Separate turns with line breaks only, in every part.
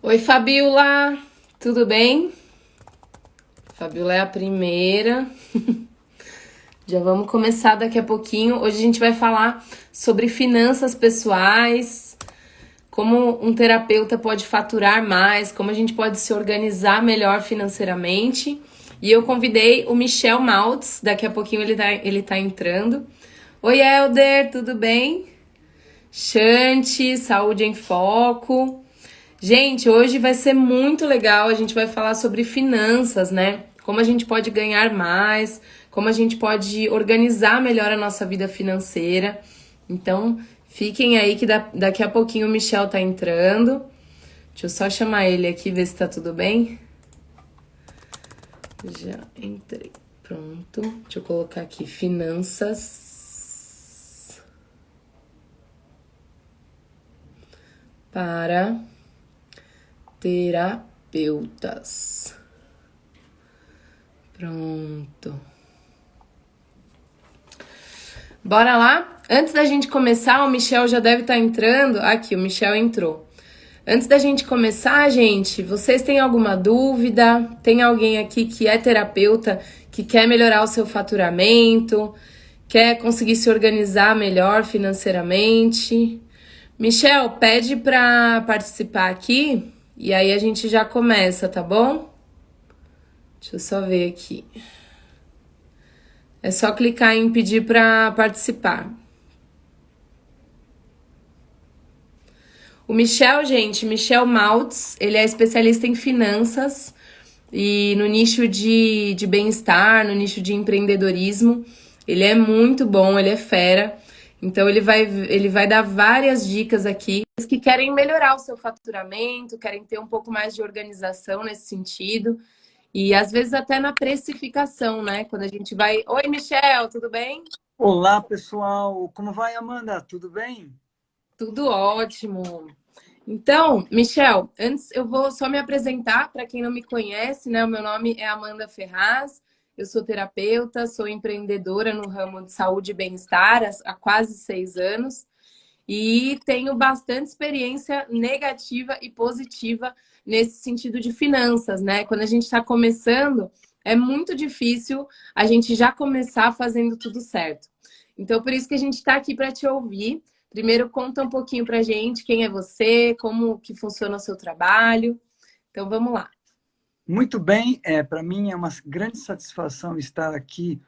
Oi, Fabiola, tudo bem? Fabiola é a primeira. Já vamos começar daqui a pouquinho. Hoje a gente vai falar sobre finanças pessoais, como um terapeuta pode faturar mais, como a gente pode se organizar melhor financeiramente. E eu convidei o Michel Maltz, daqui a pouquinho ele tá entrando. Oi, Helder, tudo bem? Chante, Saúde em Foco. Gente, hoje vai ser muito legal. A gente vai falar sobre finanças, né? Como a gente pode ganhar mais, como a gente pode organizar melhor a nossa vida financeira. Então, fiquem aí que daqui a pouquinho o Michel tá entrando. Deixa eu só chamar ele aqui, ver se tá tudo bem. Já entrei. Pronto. Deixa eu colocar aqui finanças para terapeutas. Pronto. Bora lá? Antes da gente começar, o Michel já deve estar entrando. Aqui, o Michel entrou. Antes da gente começar, gente, vocês têm alguma dúvida? Tem alguém aqui que é terapeuta, que quer melhorar o seu faturamento, quer conseguir se organizar melhor financeiramente? Michel, pede para participar aqui e aí a gente já começa, tá bom? Deixa eu só ver aqui. É só clicar em pedir para participar. O Michel, gente, Michel Maltz, ele é especialista em finanças e no nicho de bem-estar, no nicho de empreendedorismo. Ele é muito bom, ele é fera. Então ele vai dar várias dicas aqui que querem melhorar o seu faturamento, querem ter um pouco mais de organização nesse sentido. E às vezes até na precificação, né? Quando a gente vai. Oi, Michel, tudo bem?
Olá, pessoal. Como vai, Amanda? Tudo bem?
Tudo ótimo. Então, Michel, antes eu vou só me apresentar para quem não me conhece, né? O meu nome é Amanda Ferraz, eu sou terapeuta, sou empreendedora no ramo de saúde e bem-estar há quase 6 anos e tenho bastante experiência negativa e positiva nesse sentido de finanças, né? Quando a gente está começando, é muito difícil a gente já começar fazendo tudo certo. Então, por isso que a gente está aqui para te ouvir. Primeiro, conta um pouquinho para a gente quem é você, como que funciona o seu trabalho. Então, vamos lá.
Muito bem. Para mim é uma grande satisfação estar aqui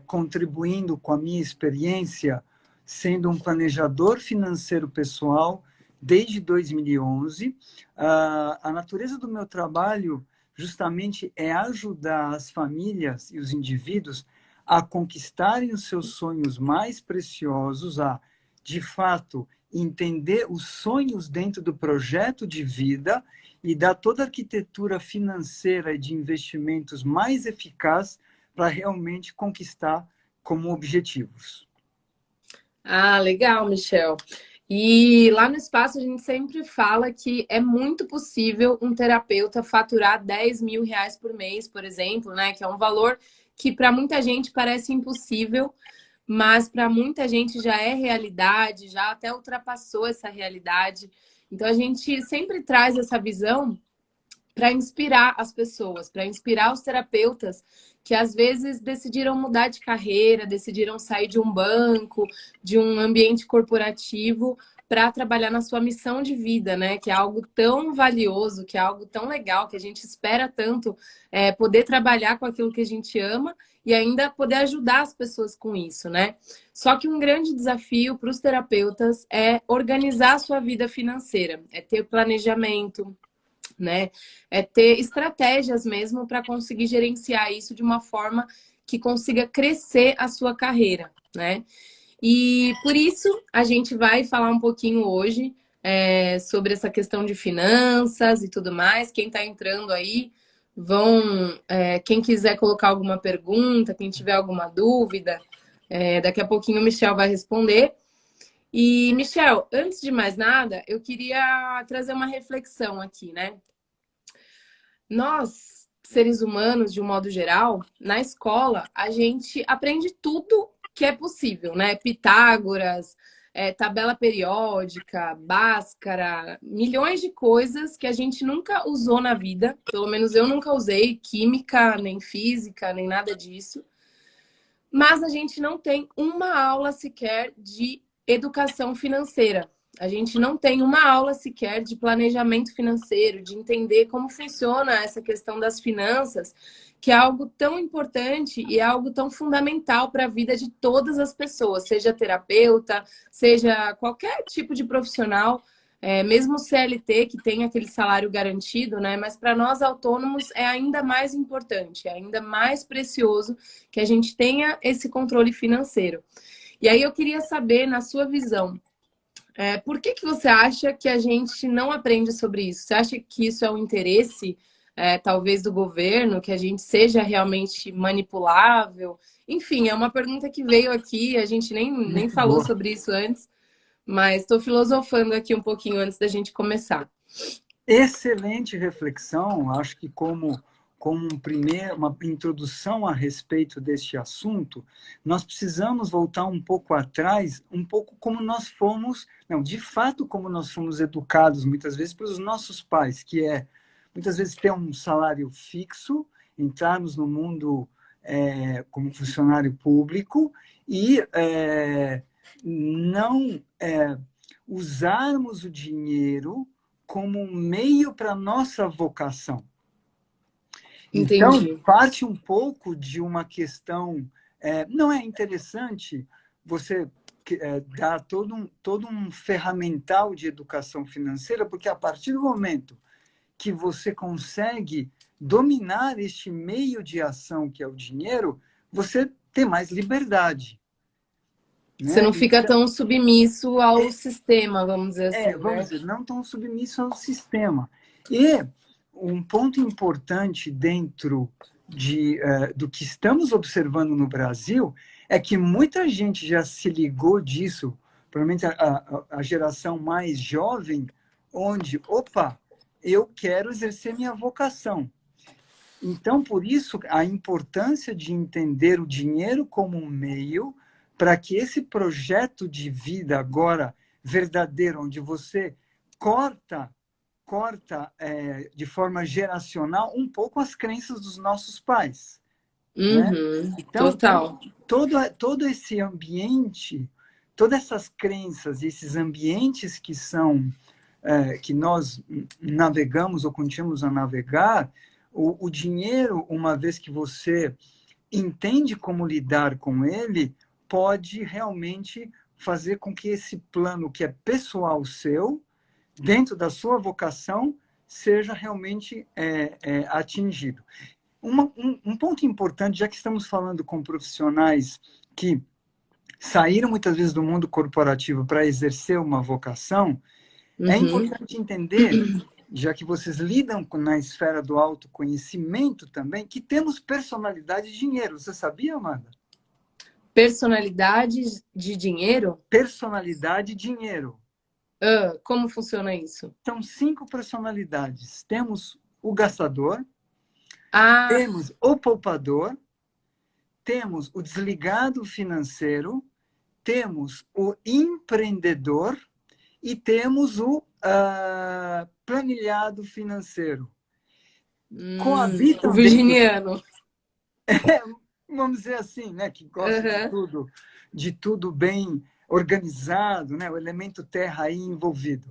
contribuindo com a minha experiência sendo um planejador financeiro pessoal desde 2011. A natureza do meu trabalho justamente é ajudar as famílias e os indivíduos a conquistarem os seus sonhos mais preciosos, a, de fato, entender os sonhos dentro do projeto de vida e dar toda a arquitetura financeira e de investimentos mais eficaz para realmente conquistar como objetivos.
Ah, legal, Michel. E lá no espaço a gente sempre fala que é muito possível um terapeuta faturar R$ 10.000 por mês, por exemplo, né? Que é um valor que para muita gente parece impossível, mas para muita gente já é realidade, já até ultrapassou essa realidade. Então a gente sempre traz essa visão para inspirar as pessoas, para inspirar os terapeutas que às vezes decidiram mudar de carreira, decidiram sair de um banco, de um ambiente corporativo para trabalhar na sua missão de vida, né? Que é algo tão valioso, que é algo tão legal, que a gente espera tanto poder trabalhar com aquilo que a gente ama e ainda poder ajudar as pessoas com isso, né? Só que um grande desafio para os terapeutas é organizar a sua vida financeira, é ter planejamento, né? É ter estratégias mesmo para conseguir gerenciar isso de uma forma que consiga crescer a sua carreira, né? E por isso a gente vai falar um pouquinho hoje sobre essa questão de finanças e tudo mais. Quem está entrando aí, quem quiser colocar alguma pergunta, quem tiver alguma dúvida, daqui a pouquinho o Michel vai responder. E, Michel, antes de mais nada, eu queria trazer uma reflexão aqui, né? Nós, seres humanos, de um modo geral, na escola, a gente aprende tudo que é possível, né? Pitágoras, tabela periódica, Bhaskara, milhões de coisas que a gente nunca usou na vida. Pelo menos eu nunca usei química, nem física, nem nada disso. Mas a gente não tem uma aula sequer de educação financeira. A gente não tem uma aula sequer de planejamento financeiro, de entender como funciona essa questão das finanças, que é algo tão importante e é algo tão fundamental para a vida de todas as pessoas, seja terapeuta, seja qualquer tipo de profissional, mesmo CLT, que tem aquele salário garantido, né? Mas para nós autônomos é ainda mais importante, é ainda mais precioso que a gente tenha esse controle financeiro. E aí eu queria saber, na sua visão, por que você acha que a gente não aprende sobre isso? Você acha que isso é um interesse, talvez, do governo, que a gente seja realmente manipulável? Enfim, é uma pergunta que veio aqui, a gente nem
Muito
falou
boa.
sobre isso antes, mas estou filosofando aqui um pouquinho antes da gente começar.
Excelente reflexão. Acho que como uma introdução a respeito deste assunto, nós precisamos voltar um pouco atrás, um pouco como nós fomos, não, de fato como nós fomos educados muitas vezes pelos nossos pais, que é muitas vezes ter um salário fixo, entrarmos no mundo como funcionário público e não usarmos o dinheiro como um meio para a nossa vocação. Então,
Entendi.
parte um pouco de uma questão... não é interessante você dar todo um ferramental de educação financeira, porque a partir do momento que você consegue dominar este meio de ação que é o dinheiro, você tem mais liberdade.
Você
Né?
não fica tão submisso ao sistema, vamos dizer assim,
Vamos
né?
dizer, não tão submisso ao sistema. E um ponto importante dentro do que estamos observando no Brasil é que muita gente já se ligou disso, provavelmente a geração mais jovem, onde, opa, eu quero exercer minha vocação. Então, por isso, a importância de entender o dinheiro como um meio para que esse projeto de vida agora verdadeiro, onde você corta de forma geracional um pouco as crenças dos nossos pais, né?
Uhum,
Então,
total.
todo esse ambiente, todas essas crenças, esses ambientes que nós navegamos ou continuamos a navegar, o dinheiro, uma vez que você entende como lidar com ele, pode realmente fazer com que esse plano que é pessoal seu, dentro da sua vocação, seja realmente atingido. Um ponto importante, já que estamos falando com profissionais que saíram muitas vezes do mundo corporativo para exercer uma vocação, é
Uhum.
importante entender, já que vocês lidam na esfera do autoconhecimento também, que temos personalidade e dinheiro. Você sabia, Amanda?
Personalidades de dinheiro?
Personalidade e dinheiro.
Como funciona isso?
São 5 personalidades. Temos o gastador,
Ah,
temos o poupador, temos o desligado financeiro, temos o empreendedor e temos o planilhado financeiro.
o
Coabitam dentro,
virginiano.
vamos dizer assim, né, que gosta
Uhum.
de tudo bem organizado, né, o elemento terra aí envolvido.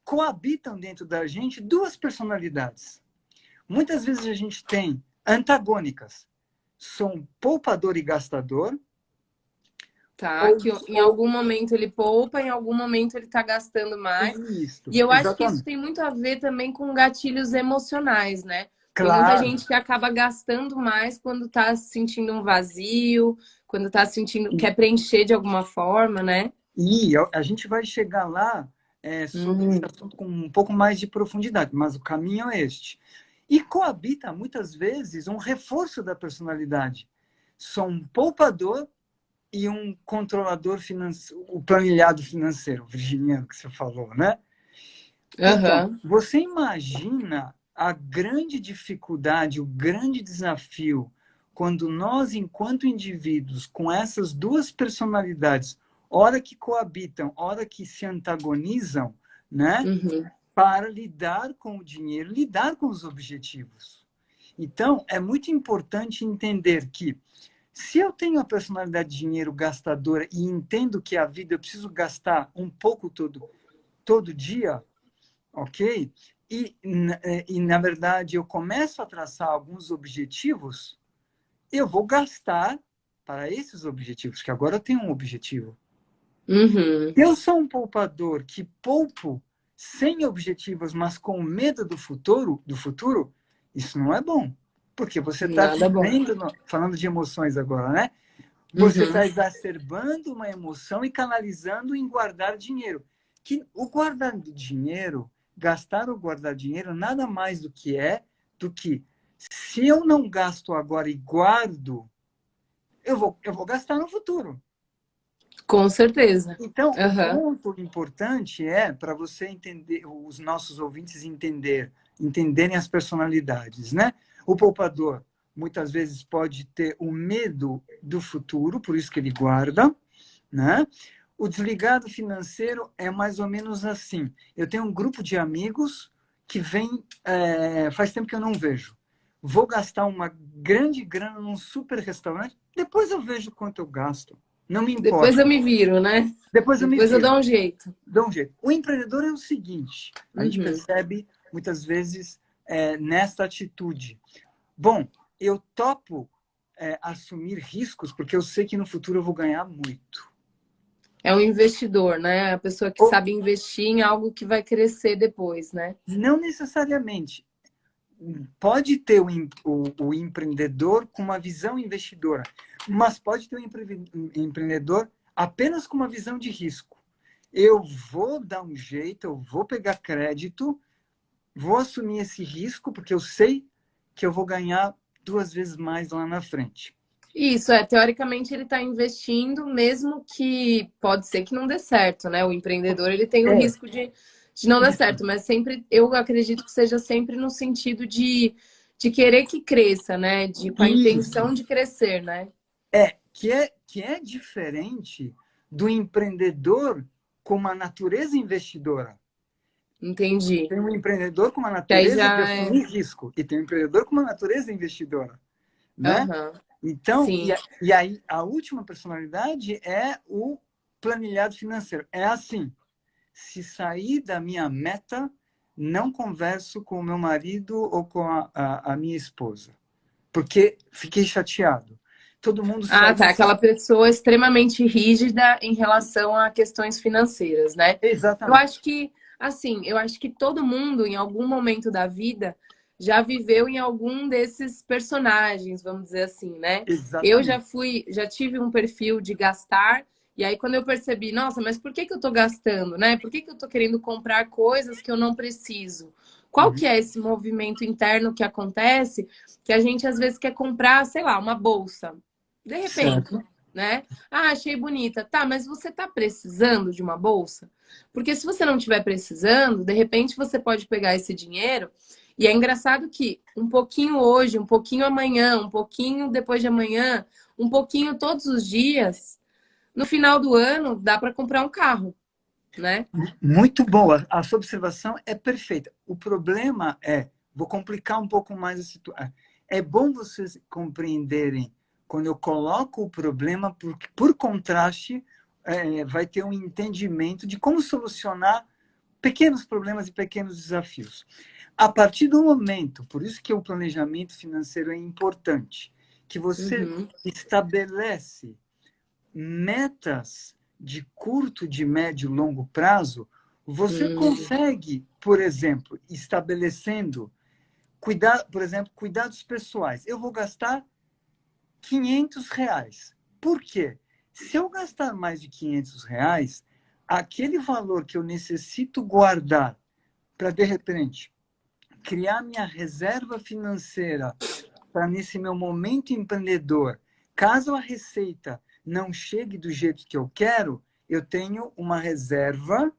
Coabitam dentro da gente duas personalidades. Muitas vezes a gente tem antagônicas. São poupador e gastador.
Tá,
Ou,
que em
ou
algum momento ele poupa, em algum momento ele tá gastando mais.
isso,
E eu acho que isso
exatamente.
tem muito a ver também com gatilhos emocionais, né? Tem muita
Claro.
gente que acaba gastando mais quando tá sentindo um vazio, quando tá sentindo, quer preencher de alguma forma, né?
E a gente vai chegar lá sobre esse
Hum,
assunto com um pouco mais de profundidade, mas o caminho é este. E coabita, muitas vezes, um reforço da personalidade. São um poupador e um controlador financeiro, o planilhado financeiro, o virginiano que você falou, né? Então,
aham.
você imagina a grande dificuldade, o grande desafio, quando nós, enquanto indivíduos, com essas duas personalidades, hora que coabitam, hora que se antagonizam, né?
Uhum.
Para lidar com o dinheiro, lidar com os objetivos. Então, é muito importante entender que se eu tenho a personalidade de dinheiro gastadora e entendo que a vida eu preciso gastar um pouco todo dia, ok? Na verdade, eu começo a traçar alguns objetivos, eu vou gastar para esses objetivos, que agora eu tenho um objetivo.
Uhum.
Eu sou um poupador que poupo sem objetivos, mas com medo do futuro, isso não é bom. Porque você está
Nada bom.
vivendo, falando de emoções agora, né? Você
Uhum.
está exacerbando uma emoção e canalizando em guardar dinheiro. Que o guardar dinheiro, gastar ou guardar dinheiro, nada mais do que se eu não gasto agora e guardo, eu vou gastar no futuro.
Com certeza.
Então, o
Aham.
ponto importante é para você entender, os nossos ouvintes entenderem as personalidades, né? O poupador muitas vezes pode ter o medo do futuro, por isso que ele guarda, né? O desligado financeiro é mais ou menos assim. Eu tenho um grupo de amigos que vem, faz tempo que eu não vejo. Vou gastar uma grande grana num super restaurante, depois eu vejo quanto eu gasto. Não me
Depois eu
importa.
me viro, né?
Depois eu me
Depois eu
viro.
dou um jeito.
Dá um jeito. O empreendedor é o seguinte, a gente
Uhum.
percebe muitas vezes nessa atitude. Bom, eu topo assumir riscos porque eu sei que no futuro eu vou ganhar muito.
É um investidor, né? A pessoa que
Ou
sabe investir em algo que vai crescer depois, né?
não necessariamente. Pode ter o empreendedor com uma visão investidora, mas pode ter um empreendedor apenas com uma visão de risco. Eu vou dar um jeito, eu vou pegar crédito, vou assumir esse risco porque eu sei que eu vou ganhar 2 vezes mais lá na frente.
Isso, teoricamente ele está investindo, mesmo que pode ser que não dê certo, né? O empreendedor ele tem o
É,
risco de não dar certo, mas sempre eu acredito que seja sempre no sentido de querer que cresça, né? Com a
isso.
intenção de crescer, né?
Que é diferente do empreendedor com uma natureza investidora.
Entendi.
Tem um empreendedor com uma
Que aí
natureza de
já é.
assumir risco e tem um empreendedor com uma natureza investidora, né?
Aham.
Então,
Sim.
e aí a última personalidade é o planilhado financeiro. É assim, se sair da minha meta, não converso com o meu marido ou com a minha esposa, porque fiquei chateado. Todo mundo
Ah, tá.
saiu.
Aquela pessoa extremamente rígida em relação a questões financeiras, né? Eu
Exatamente.
acho que, assim, eu acho que todo mundo, em algum momento da vida, já viveu em algum desses personagens, vamos dizer assim, né? Eu
Exatamente.
já tive um perfil de gastar, e aí quando eu percebi, nossa, mas por que que eu tô gastando, né? Por que que eu tô querendo comprar coisas que eu não preciso? Qual que
Uhum.
é esse movimento interno que acontece que a gente às vezes quer comprar, sei lá, uma bolsa? De repente,
Certo.
né? Ah, achei bonita. Tá, mas você tá precisando de uma bolsa? Porque se você não estiver precisando, de repente você pode pegar esse dinheiro. E é engraçado que um pouquinho hoje, um pouquinho amanhã, um pouquinho depois de amanhã, um pouquinho todos os dias, no final do ano dá para comprar um carro, né?
Muito boa. A sua observação é perfeita. O problema vou complicar um pouco mais a situação. É bom vocês compreenderem quando eu coloco o problema, porque, por contraste, vai ter um entendimento de como solucionar pequenos problemas e pequenos desafios. A partir do momento, por isso que o planejamento financeiro é importante, que você
Uhum,
estabelece metas de curto, de médio e longo prazo, você
uhum,
consegue, por exemplo, estabelecendo por exemplo, cuidados pessoais. Eu vou gastar R$ 500. Por quê? Se eu gastar mais de R$ 500, aquele valor que eu necessito guardar para, de repente, criar minha reserva financeira para nesse meu momento empreendedor, caso a receita não chegue do jeito que eu quero, eu tenho uma reserva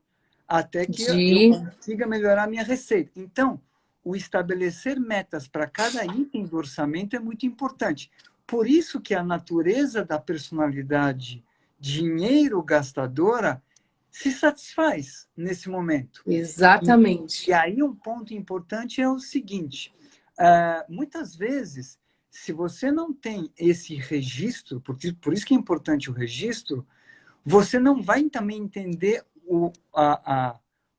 até que eu
de
consiga melhorar a minha receita. Então, o estabelecer metas para cada item do orçamento é muito importante. Por isso que a natureza da personalidade dinheiro gastadora se satisfaz nesse momento. E
Exatamente.
aí um ponto importante é o seguinte, muitas vezes, se você não tem esse registro, por isso que é importante o registro, você não vai também entender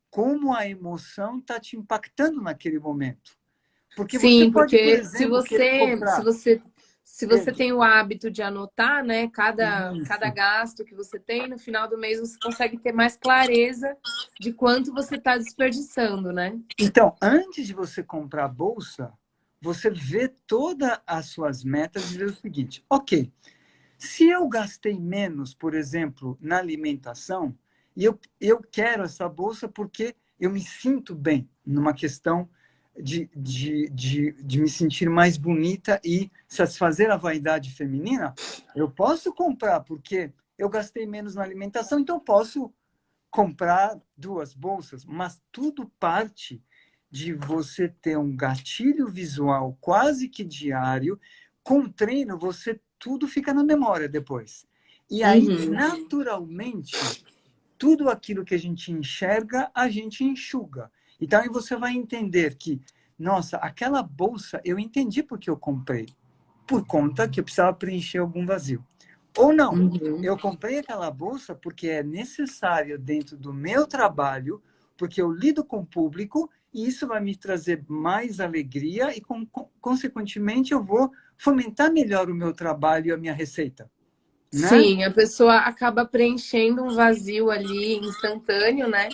como a emoção está te impactando naquele momento. Porque você
Sim,
pode, por
porque se
exemplo, querer
você, se
comprar.
você, se você
Veja,
tem o hábito de anotar, né, cada
isso.
gasto que você tem, no final do mês você consegue ter mais clareza de quanto você está desperdiçando, né?
Então, antes de você comprar a bolsa, você vê todas as suas metas e vê o seguinte: ok, se eu gastei menos, por exemplo, na alimentação, e eu quero essa bolsa porque eu me sinto bem numa questão de me sentir mais bonita e satisfazer a vaidade feminina, eu posso comprar porque eu gastei menos na alimentação, então eu posso comprar duas bolsas, mas tudo parte de você ter um gatilho visual quase que diário. Com treino, você tudo fica na memória depois. E aí,
Uhum.
naturalmente, tudo aquilo que a gente enxerga, a gente enxuga. Então, aí você vai entender que, nossa, aquela bolsa, eu entendi porque eu comprei. Por conta que eu precisava preencher algum vazio. Ou não,
Uhum.
eu comprei aquela bolsa porque é necessária dentro do meu trabalho, porque eu lido com o público e isso vai me trazer mais alegria e, consequentemente, eu vou fomentar melhor o meu trabalho e a minha receita, né?
Sim, a pessoa acaba preenchendo um vazio ali instantâneo, né?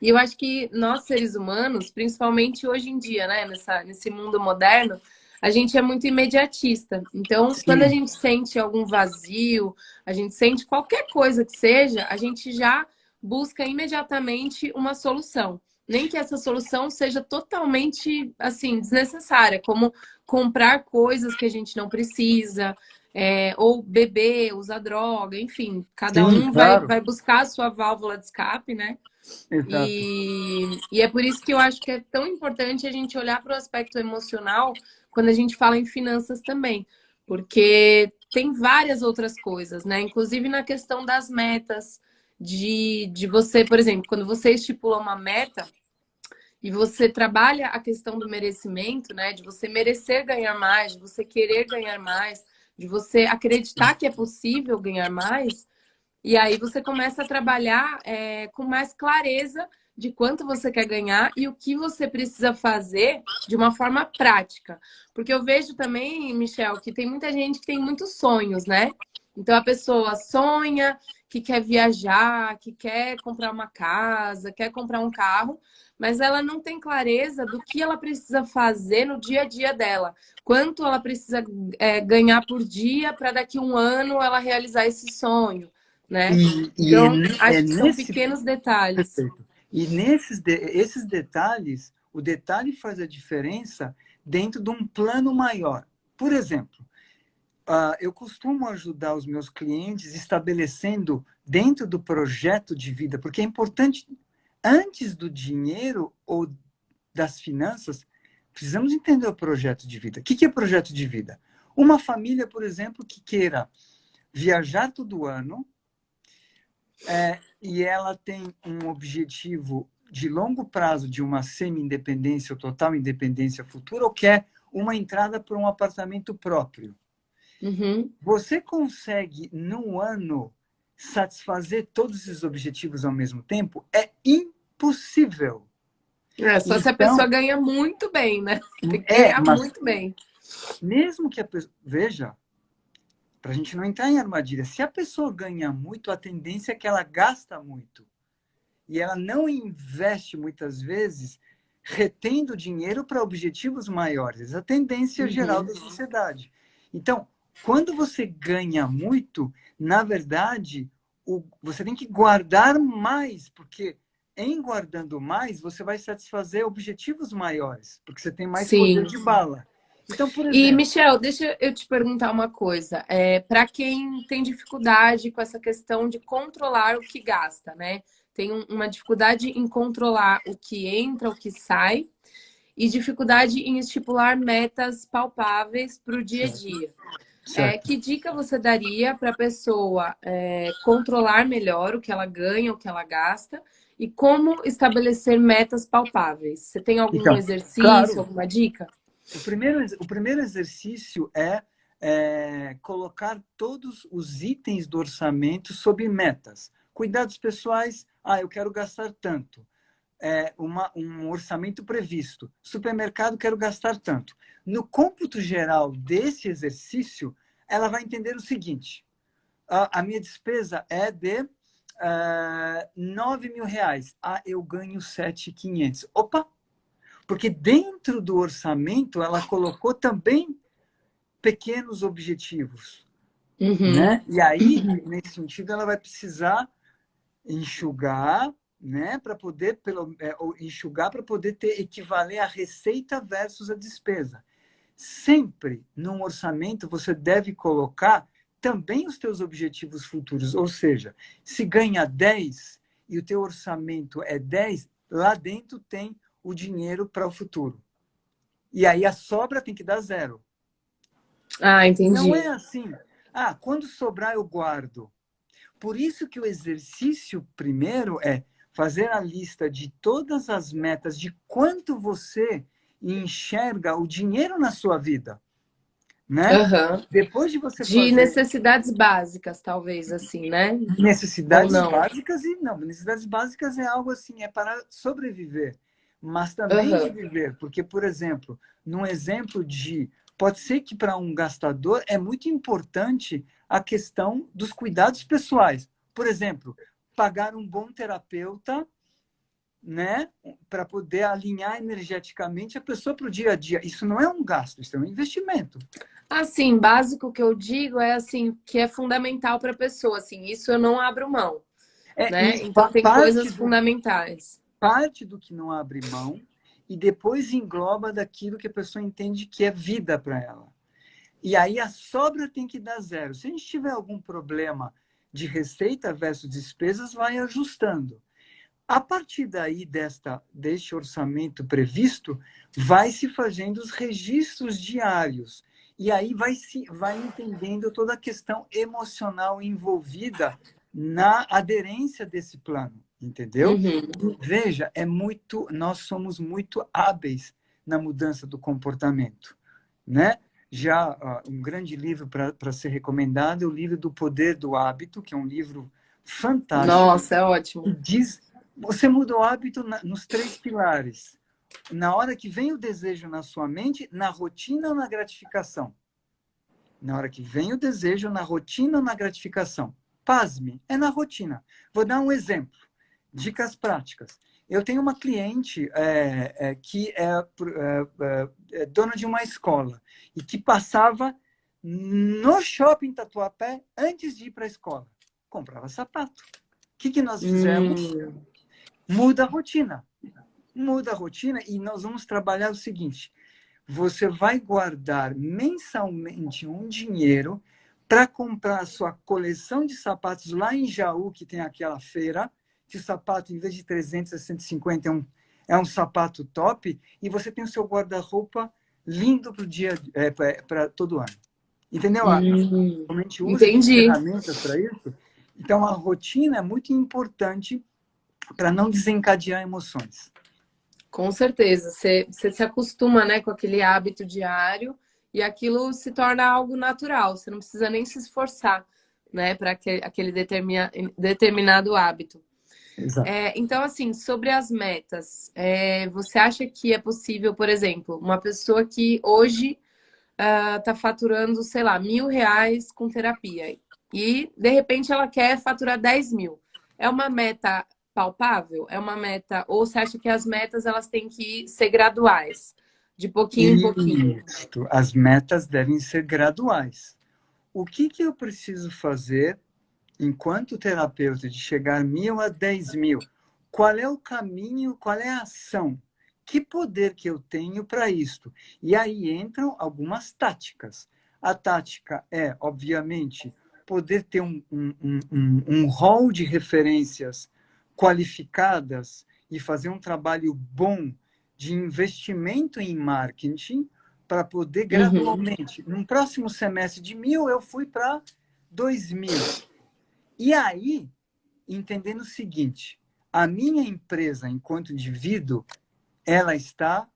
E eu acho que nós, seres humanos, principalmente hoje em dia, né, nesse mundo moderno, a gente é muito imediatista. Então, quando a
Sim,
gente sente algum vazio, a gente sente qualquer coisa que seja, a gente já busca imediatamente uma solução. Nem que essa solução seja totalmente, assim, desnecessária, como comprar coisas que a gente não precisa, ou beber, usar droga, enfim, cada
sim,
um
claro.
vai buscar a sua válvula de escape, né?
Exato.
E é por isso que eu acho que é tão importante a gente olhar para o aspecto emocional quando a gente fala em finanças também, porque tem várias outras coisas, né? Inclusive na questão das metas, de você, por exemplo, quando você estipula uma meta e você trabalha a questão do merecimento, né? De você merecer ganhar mais, de você querer ganhar mais, de você acreditar que é possível ganhar mais. E aí você começa a trabalhar com mais clareza de quanto você quer ganhar e o que você precisa fazer de uma forma prática. Porque eu vejo também, Michel, que tem muita gente que tem muitos sonhos, né? Então a pessoa sonha que quer viajar, que quer comprar uma casa, quer comprar um carro, mas ela não tem clareza do que ela precisa fazer no dia a dia dela. Quanto ela precisa ganhar por dia para daqui a um ano ela realizar esse sonho, né? Então,
É
acho que são
nesse
pequenos detalhes.
Perfeito. E esses detalhes, o detalhe faz a diferença dentro de um plano maior. Por exemplo, eu costumo ajudar os meus clientes estabelecendo dentro do projeto de vida, porque é importante, antes do dinheiro ou das finanças, precisamos entender o projeto de vida. O que é projeto de vida? Uma família, por exemplo, que queira viajar todo ano, e ela tem um objetivo de longo prazo de uma semi-independência ou total independência futura, ou quer uma entrada para um apartamento próprio.
Uhum.
Você consegue, num ano, satisfazer todos esses objetivos ao mesmo tempo? É impossível.
É, só se a pessoa
Então,
ganha muito bem, né? Tem que ganhar
mas
muito bem.
mesmo que a pessoa. Veja, para a gente não entrar em armadilha, se a pessoa ganha muito, a tendência é que ela gasta muito. E ela não investe muitas vezes retendo dinheiro para objetivos maiores. A tendência geral
Uhum.
da sociedade. Então, quando você ganha muito, na verdade, você tem que guardar mais, porque em guardando mais, você vai satisfazer objetivos maiores, porque você tem mais poder
Sim.
de bala. Então, por
E,
exemplo,
Michel, deixa eu te perguntar uma coisa. Para quem tem dificuldade com essa questão de controlar o que gasta, né? Tem uma dificuldade em controlar o que entra, o que sai, e dificuldade em estipular metas palpáveis para o dia a
certo?
dia.
certo.
Que dica você daria para a pessoa controlar melhor o que ela ganha, o que ela gasta, e como estabelecer metas palpáveis? Você tem algum
Então,
exercício,
claro,
alguma dica?
o primeiro exercício é colocar todos os itens do orçamento sob metas. Cuidados pessoais, eu quero gastar tanto. Um orçamento previsto. Supermercado, quero gastar tanto. No cômputo geral desse exercício, ela vai entender o seguinte: a minha despesa é de 9 mil reais. Eu ganho 7.500. Opa! Porque dentro do orçamento ela colocou também pequenos objetivos,
Uhum.
né? E aí, nesse sentido, ela vai precisar enxugar, né, para poder enxugar para poder ter equivaler a receita versus a despesa. Sempre num orçamento você deve colocar também os teus objetivos futuros, ou seja, se ganha 10 e o teu orçamento é 10, lá dentro tem o dinheiro para o futuro. E aí a sobra tem que dar zero.
Ah,
Não é
entendi.
assim, quando sobrar eu guardo. Por isso que o exercício primeiro é fazer a lista de todas as metas, de quanto você enxerga o dinheiro na sua vida, né?
Aham.
Depois de você
De
fazer
necessidades básicas, talvez, assim, né? Ou
necessidades
não?
básicas, e não, necessidades básicas é algo assim, é para sobreviver, mas também de
Aham.
viver, porque, por exemplo, num exemplo pode ser que para um gastador é muito importante a questão dos cuidados pessoais. Por exemplo, pagar um bom terapeuta, né, para poder alinhar energeticamente a pessoa para o dia a dia. Isso não é um gasto, isso é um investimento.
Assim, básico que eu digo é assim, que é fundamental para a pessoa, assim, isso eu não abro mão, né?
E
Então tem
parte
coisas
do
fundamentais.
parte do que não abre mão e depois engloba daquilo que a pessoa entende que é vida para ela. E aí a sobra tem que dar zero. Se a gente tiver algum problema de receita versus despesas, vai ajustando. A partir daí, deste orçamento previsto, vai se fazendo os registros diários. E aí vai entendendo toda a questão emocional envolvida na aderência desse plano, entendeu?
Uhum.
Veja, nós somos muito hábeis na mudança do comportamento, né? Já um grande livro para ser recomendado é o livro do Poder do Hábito, que é um livro fantástico,
Nossa, é
e
ótimo.
diz, você muda o hábito nos três pilares. Na hora que vem o desejo na sua mente, na rotina ou na gratificação? Na hora que vem o desejo, na rotina ou na gratificação? Pasme, é na rotina. Vou dar um exemplo. Dicas práticas. Eu tenho uma cliente que é dona de uma escola e que passava no shopping Tatuapé antes de ir para a escola. Comprava sapato. O que nós fizemos?
Hum,
Muda a rotina. Muda a rotina e nós vamos trabalhar o seguinte: você vai guardar mensalmente um dinheiro para comprar a sua coleção de sapatos lá em Jaú, que tem aquela feira, que o sapato, em vez de 300 a 150, é um sapato top, e você tem o seu guarda-roupa lindo para todo ano. Entendeu? Realmente usa de
entendi.
ferramentas para isso. Então, a rotina é muito importante para não desencadear emoções.
Com certeza. Você se acostuma, né, com aquele hábito diário e aquilo se torna algo natural. Você não precisa nem se esforçar, né, para aquele determinado hábito.
Exato.
Então, assim, sobre as metas, você acha que é possível, por exemplo, uma pessoa que hoje está faturando, sei lá, R$ 1.000 com terapia e, de repente, ela quer faturar 10 mil. É uma meta palpável? É uma meta? Ou você acha que as metas elas têm que ser graduais, de pouquinho em pouquinho?
Isso. As metas devem ser graduais. O que eu preciso fazer enquanto terapeuta de chegar 1.000 a 10.000? Qual é o caminho, qual é a ação? Que poder que eu tenho para isto? E aí entram algumas táticas. A tática é, obviamente, poder ter um rol de referências qualificadas e fazer um trabalho bom de investimento em marketing para poder
Uhum.
gradualmente. No próximo semestre de 1.000, eu fui para 2.000. E aí, entendendo o seguinte, a minha empresa, enquanto indivíduo, ela está...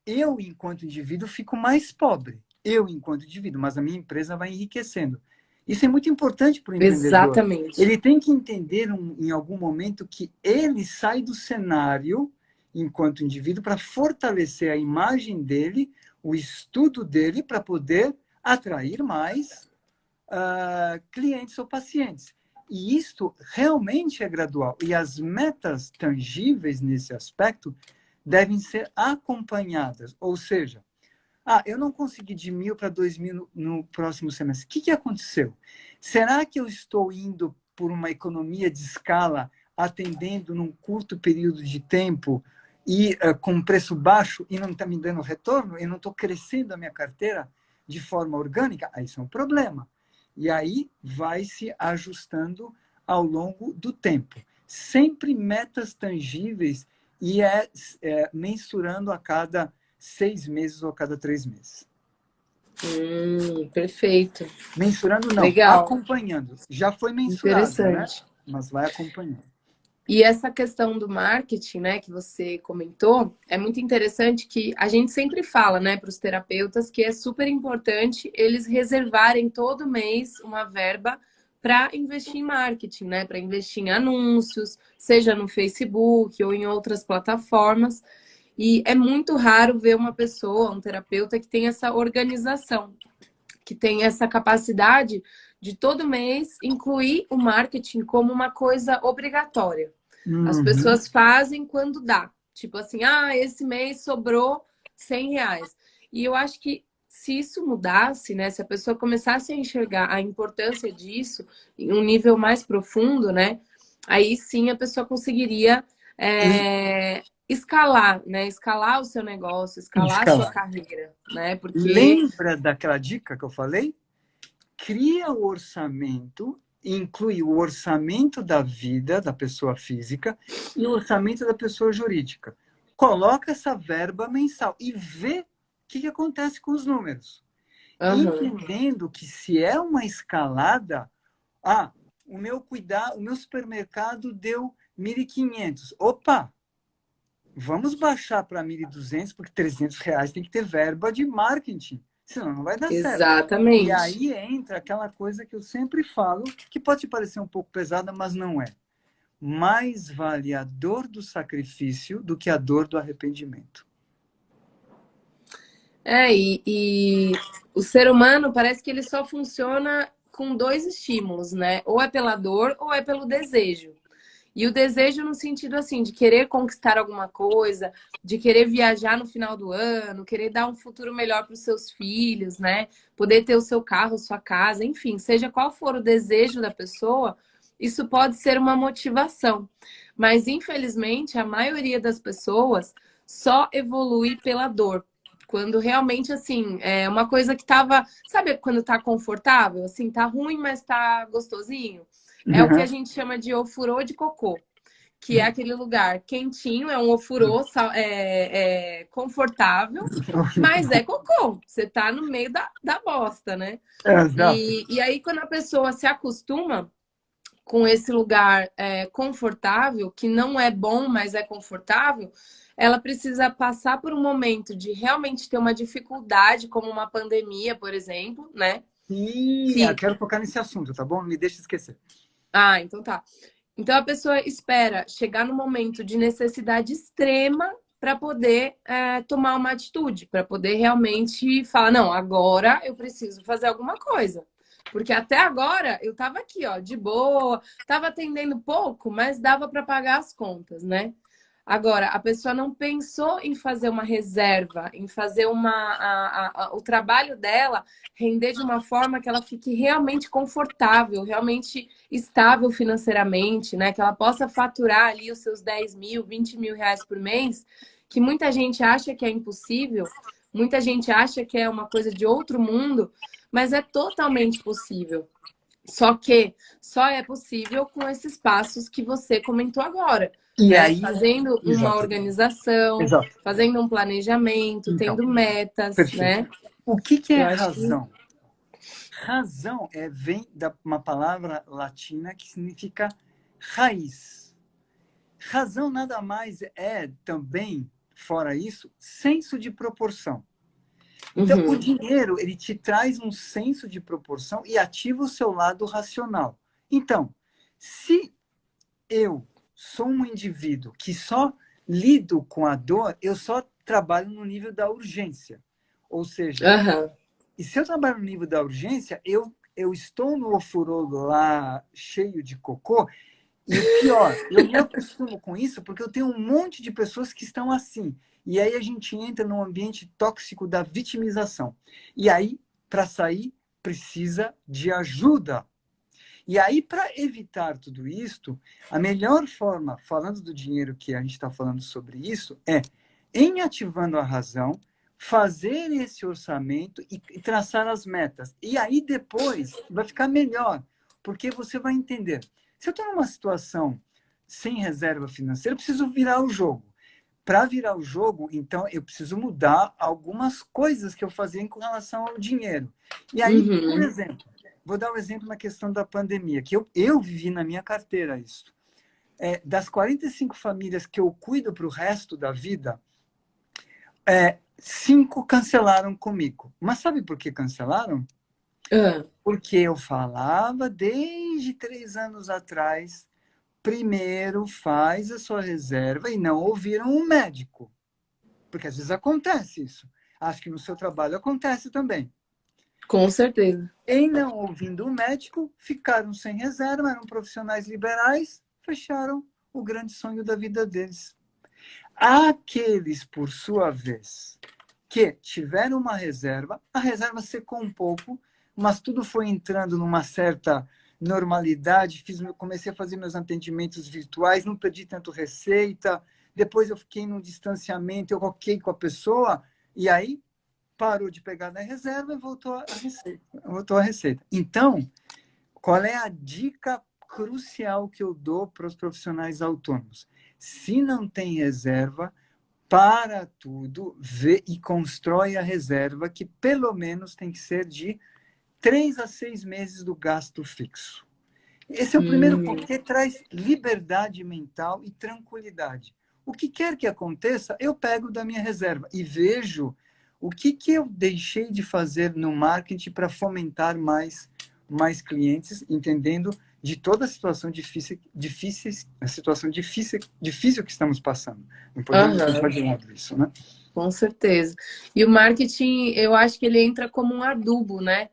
eu, enquanto indivíduo, fico mais pobre. Eu, enquanto indivíduo, mas a minha empresa vai enriquecendo. Isso é muito importante para o empreendedor.
Exatamente.
Ele tem que entender, em algum momento, que ele sai do cenário, enquanto indivíduo, para fortalecer a imagem dele, o estudo dele, para poder atrair mais clientes ou pacientes. E isto realmente é gradual. E as metas tangíveis nesse aspecto devem ser acompanhadas. Ou seja, eu não consegui de 1.000 para 2.000 no próximo semestre. O que aconteceu? Será que eu estou indo por uma economia de escala, atendendo num curto período de tempo e com preço baixo e não está me dando retorno? Eu não estou crescendo a minha carteira de forma orgânica? Aí isso é um problema. E aí vai se ajustando ao longo do tempo. Sempre metas tangíveis e mensurando a cada 6 meses ou a cada 3 meses.
Perfeito.
Mensurando não,
Legal.
acompanhando. Já foi mensurado, né?
Interessante.
Mas vai acompanhando.
E essa questão do marketing, né, que você comentou, é muito interessante que a gente sempre fala, né, para os terapeutas que é super importante eles reservarem todo mês uma verba para investir em marketing, né, para investir em anúncios, seja no Facebook ou em outras plataformas. E é muito raro ver uma pessoa, um terapeuta que tem essa organização, que tem essa capacidade de todo mês incluir o marketing como uma coisa obrigatória. As
Uhum.
pessoas fazem quando dá. Tipo assim, esse mês sobrou R$ 100. E eu acho que se isso mudasse, né? Se a pessoa começasse a enxergar a importância disso em um nível mais profundo, né? Aí sim a pessoa conseguiria escalar, né? Escalar o seu negócio, escalar a sua
Escalar.
carreira, né? Porque
Lembra daquela dica que eu falei? Cria o orçamento, inclui o orçamento da vida da pessoa física e o orçamento da pessoa jurídica. Coloca essa verba mensal e vê o que acontece com os números.
Aham.
Entendendo que se é uma escalada, o meu supermercado deu 1.500. Opa, vamos baixar para 1.200 porque R$ 300 tem que ter verba de marketing, senão não vai dar certo. E
Exatamente.
aí entra aquela coisa que eu sempre falo, que pode te parecer um pouco pesada, mas não é. Mais vale a dor do sacrifício do que a dor do arrependimento.
E o ser humano parece que ele só funciona com dois estímulos, né? Ou é pela dor ou é pelo desejo. E o desejo no sentido assim, de querer conquistar alguma coisa, de querer viajar no final do ano, querer dar um futuro melhor para os seus filhos, né? Poder ter o seu carro, sua casa, enfim, seja qual for o desejo da pessoa, isso pode ser uma motivação. Mas infelizmente, a maioria das pessoas só evolui pela dor. Quando realmente, assim, é uma coisa que tava. Sabe quando tá confortável? Assim, tá ruim, mas tá gostosinho? É o que a gente chama de ofurô de cocô, que é aquele lugar quentinho, é um ofurô confortável, mas é cocô. Você tá no meio da bosta, né?
Exato.
E aí, quando a pessoa se acostuma com esse lugar confortável, que não é bom, mas é confortável, ela precisa passar por um momento de realmente ter uma dificuldade, como uma pandemia, por exemplo, né?
Sim, eu
Que.
quero tocar nesse assunto, tá bom? Me deixa esquecer.
Então tá. Então a pessoa espera chegar no momento de necessidade extrema para poder tomar uma atitude, para poder realmente falar, não, agora eu preciso fazer alguma coisa. Porque até agora eu estava aqui, ó, de boa, estava atendendo pouco, mas dava para pagar as contas, né? Agora, a pessoa não pensou em fazer uma reserva, em fazer o trabalho dela render de uma forma que ela fique realmente confortável, realmente estável financeiramente, né? Que ela possa faturar ali os seus 10 mil, 20 mil reais por mês, que muita gente acha que é impossível, muita gente acha que é uma coisa de outro mundo, mas é totalmente possível. Só que só é possível com esses passos que você comentou agora,
E
né?
aí,
Fazendo uma
exato,
organização,
exato.
fazendo um planejamento,
Então,
tendo metas,
perfeito.
né?
O que é
Eu acho que...
razão? Razão vem de uma palavra latina que significa raiz. Razão nada mais é também, fora isso, senso de proporção. Então, o
Uhum.
dinheiro, ele te traz um senso de proporção e ativa o seu lado racional. Então, se eu sou um indivíduo que só lido com a dor, eu só trabalho no nível da urgência. Ou seja,
Aham.
e se eu trabalho no nível da urgência, eu estou no ofurô lá cheio de cocô, e o pior, eu me acostumo com isso porque eu tenho um monte de pessoas que estão assim. E aí a gente entra num ambiente tóxico da vitimização. E aí, para sair, precisa de ajuda. E aí, para evitar tudo isto, a melhor forma, falando do dinheiro que a gente está falando sobre isso, é em ativando a razão, fazer esse orçamento e traçar as metas. E aí depois vai ficar melhor, porque você vai entender. Se eu estou numa situação sem reserva financeira, eu preciso virar o jogo. Para virar o jogo, então, eu preciso mudar algumas coisas que eu fazia com relação ao dinheiro. E aí, por
Uhum.
exemplo, vou dar um exemplo na questão da pandemia, que eu vivi na minha carteira isso. Das 45 famílias que eu cuido para o resto da vida, 5 cancelaram comigo. Mas sabe por que cancelaram?
Ah,
Porque eu falava desde 3 anos atrás, primeiro faz a sua reserva e não ouviram um médico. Porque às vezes acontece isso. Acho que no seu trabalho acontece também.
com certeza.
Em não ouvindo o médico, ficaram sem reserva, eram profissionais liberais, fecharam o grande sonho da vida deles. Aqueles, por sua vez, que tiveram uma reserva, a reserva secou um pouco, mas tudo foi entrando numa certa normalidade. Comecei a fazer meus atendimentos virtuais, não perdi tanto receita. Depois eu fiquei num distanciamento, eu roquei com a pessoa, e aí parou de pegar na reserva e voltou a receita. Voltou a receita. Então, qual é a dica crucial que eu dou para os profissionais autônomos? Se não tem reserva, para tudo, vê e constrói a reserva, que pelo menos tem que ser de 3 a 6 meses do gasto fixo. Esse é o primeiro ponto, que traz liberdade mental e tranquilidade. O que quer que aconteça, eu pego da minha reserva e vejo o que eu deixei de fazer no marketing para fomentar mais clientes, entendendo de toda a situação difícil que estamos passando. Não podemos deixar
Aham.
de lado isso, né?
Com certeza. E o marketing, eu acho que ele entra como um adubo, né?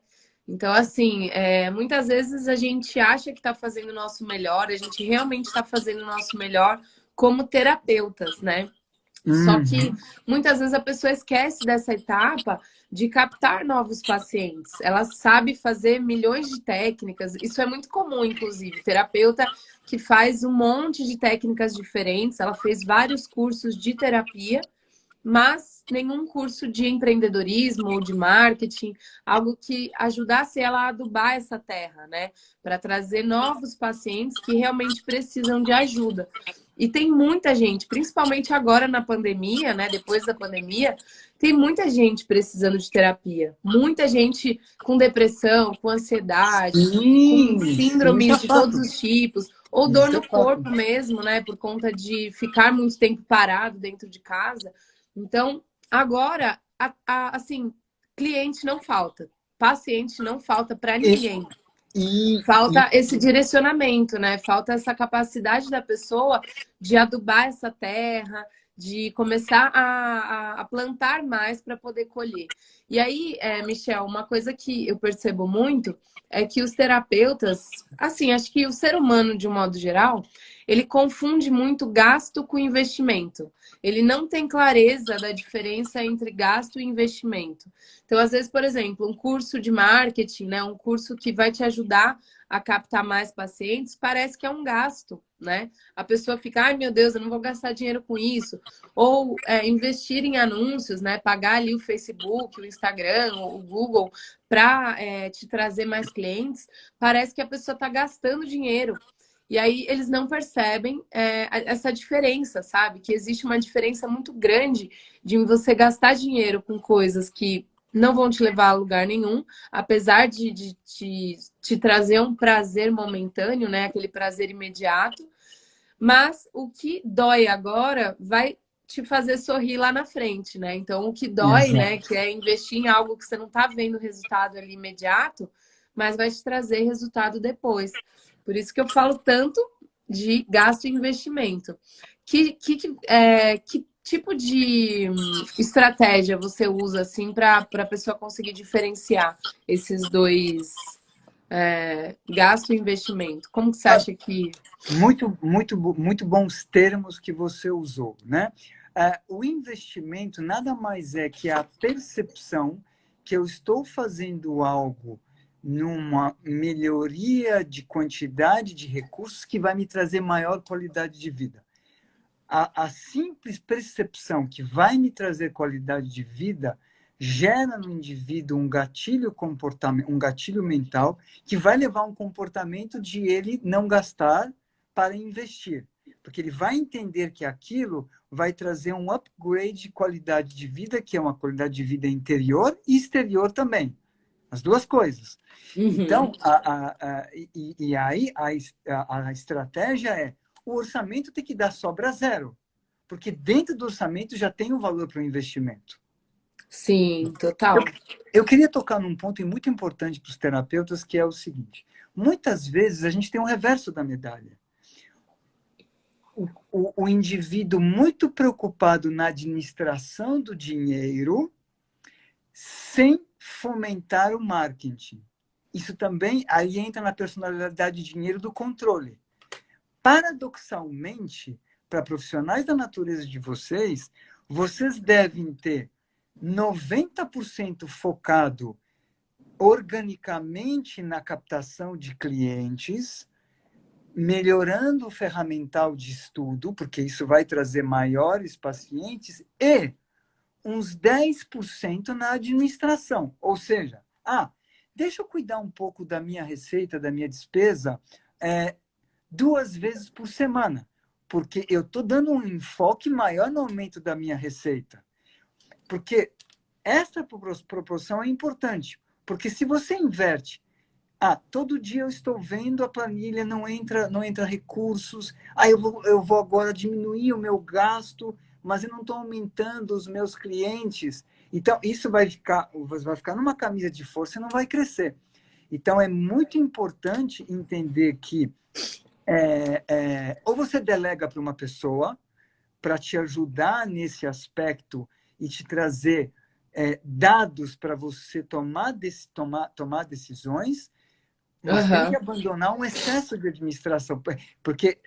Então, assim, muitas vezes a gente acha que está fazendo o nosso melhor, a gente realmente está fazendo o nosso melhor como terapeutas, né? Só que
Uhum.
muitas vezes a pessoa esquece dessa etapa de captar novos pacientes. Ela sabe fazer milhões de técnicas. Isso é muito comum, inclusive. Terapeuta que faz um monte de técnicas diferentes. Ela fez vários cursos de terapia, mas nenhum curso de empreendedorismo ou de marketing, algo que ajudasse ela a adubar essa terra, né? Para trazer novos pacientes que realmente precisam de ajuda. E tem muita gente, principalmente agora na pandemia, né? Depois da pandemia, tem muita gente precisando de terapia. Muita gente com depressão, com ansiedade, com
Sim, isso é
síndromes de todos
fato.
os tipos, ou dor
Isso é
no
fato.
corpo mesmo, né? Por conta de ficar muito tempo parado dentro de casa. Então, agora, assim, cliente não falta, paciente não falta para
E,
ninguém.
e
Falta esse direcionamento, né? Falta essa capacidade da pessoa de adubar essa terra, de começar a plantar mais para poder colher. E aí, Michel, uma coisa que eu percebo muito é que os terapeutas, assim, acho que o ser humano, de um modo geral, ele confunde muito gasto com investimento. Ele não tem clareza da diferença entre gasto e investimento. Então, às vezes, por exemplo, um curso de marketing, né, um curso que vai te ajudar a captar mais pacientes, parece que é um gasto, né? A pessoa fica, ai meu Deus, eu não vou gastar dinheiro com isso. Ou investir em anúncios, né? Pagar ali o Facebook, o Instagram, o Google para te trazer mais clientes, parece que a pessoa está gastando dinheiro. E aí eles não percebem essa diferença, sabe? Que existe uma diferença muito grande de você gastar dinheiro com coisas que não vão te levar a lugar nenhum, apesar de te trazer um prazer momentâneo, né? Aquele prazer imediato. Mas o que dói agora vai te fazer sorrir lá na frente, né? Então, o que dói, né?
Exato.
Que é investir em algo que você não tá vendo resultado ali imediato, mas vai te trazer resultado depois. Por isso que eu falo tanto de gasto e investimento. Que tipo de estratégia você usa assim para a pessoa conseguir diferenciar esses dois gasto e investimento? Como que você acha que...
Muito bons termos que você usou, né? O investimento nada mais é que a percepção que eu estou fazendo algo numa melhoria de quantidade de recursos que vai me trazer maior qualidade de vida. A simples percepção que vai me trazer qualidade de vida gera no indivíduo um gatilho comportamento, um gatilho mental que vai levar a um comportamento de ele não gastar para investir, porque ele vai entender que aquilo vai trazer um upgrade de qualidade de vida, que é uma qualidade de vida interior e exterior também, as duas coisas.
Uhum.
Então, aí a estratégia é o orçamento tem que dar sobra zero, porque dentro do orçamento já tem o valor para o investimento.
Sim,
Eu,
total.
eu queria tocar num ponto muito importante para os terapeutas, que é o seguinte: muitas vezes a gente tem o reverso da medalha. O indivíduo muito preocupado na administração do dinheiro, sem fomentar o marketing. Isso também aí entra na personalidade de dinheiro do controle. Paradoxalmente, para profissionais da natureza de vocês, vocês devem ter 90% focado organicamente na captação de clientes, melhorando o ferramental de estudo, porque isso vai trazer maiores pacientes, e uns 10% na administração. Ou seja, deixa eu cuidar um pouco da minha receita, da minha despesa, 2 vezes por semana, porque eu estou dando um enfoque maior no aumento da minha receita. Porque essa proporção é importante, porque se você inverte, todo dia eu estou vendo a planilha, não entra recursos, eu vou agora diminuir o meu gasto, mas eu não estou aumentando os meus clientes. Então, isso vai ficar numa camisa de força e não vai crescer. Então, é muito importante entender que ou você delega para uma pessoa para te ajudar nesse aspecto e te trazer dados para você tomar decisões, mas tem que
Uhum.
abandonar um excesso de administração, porque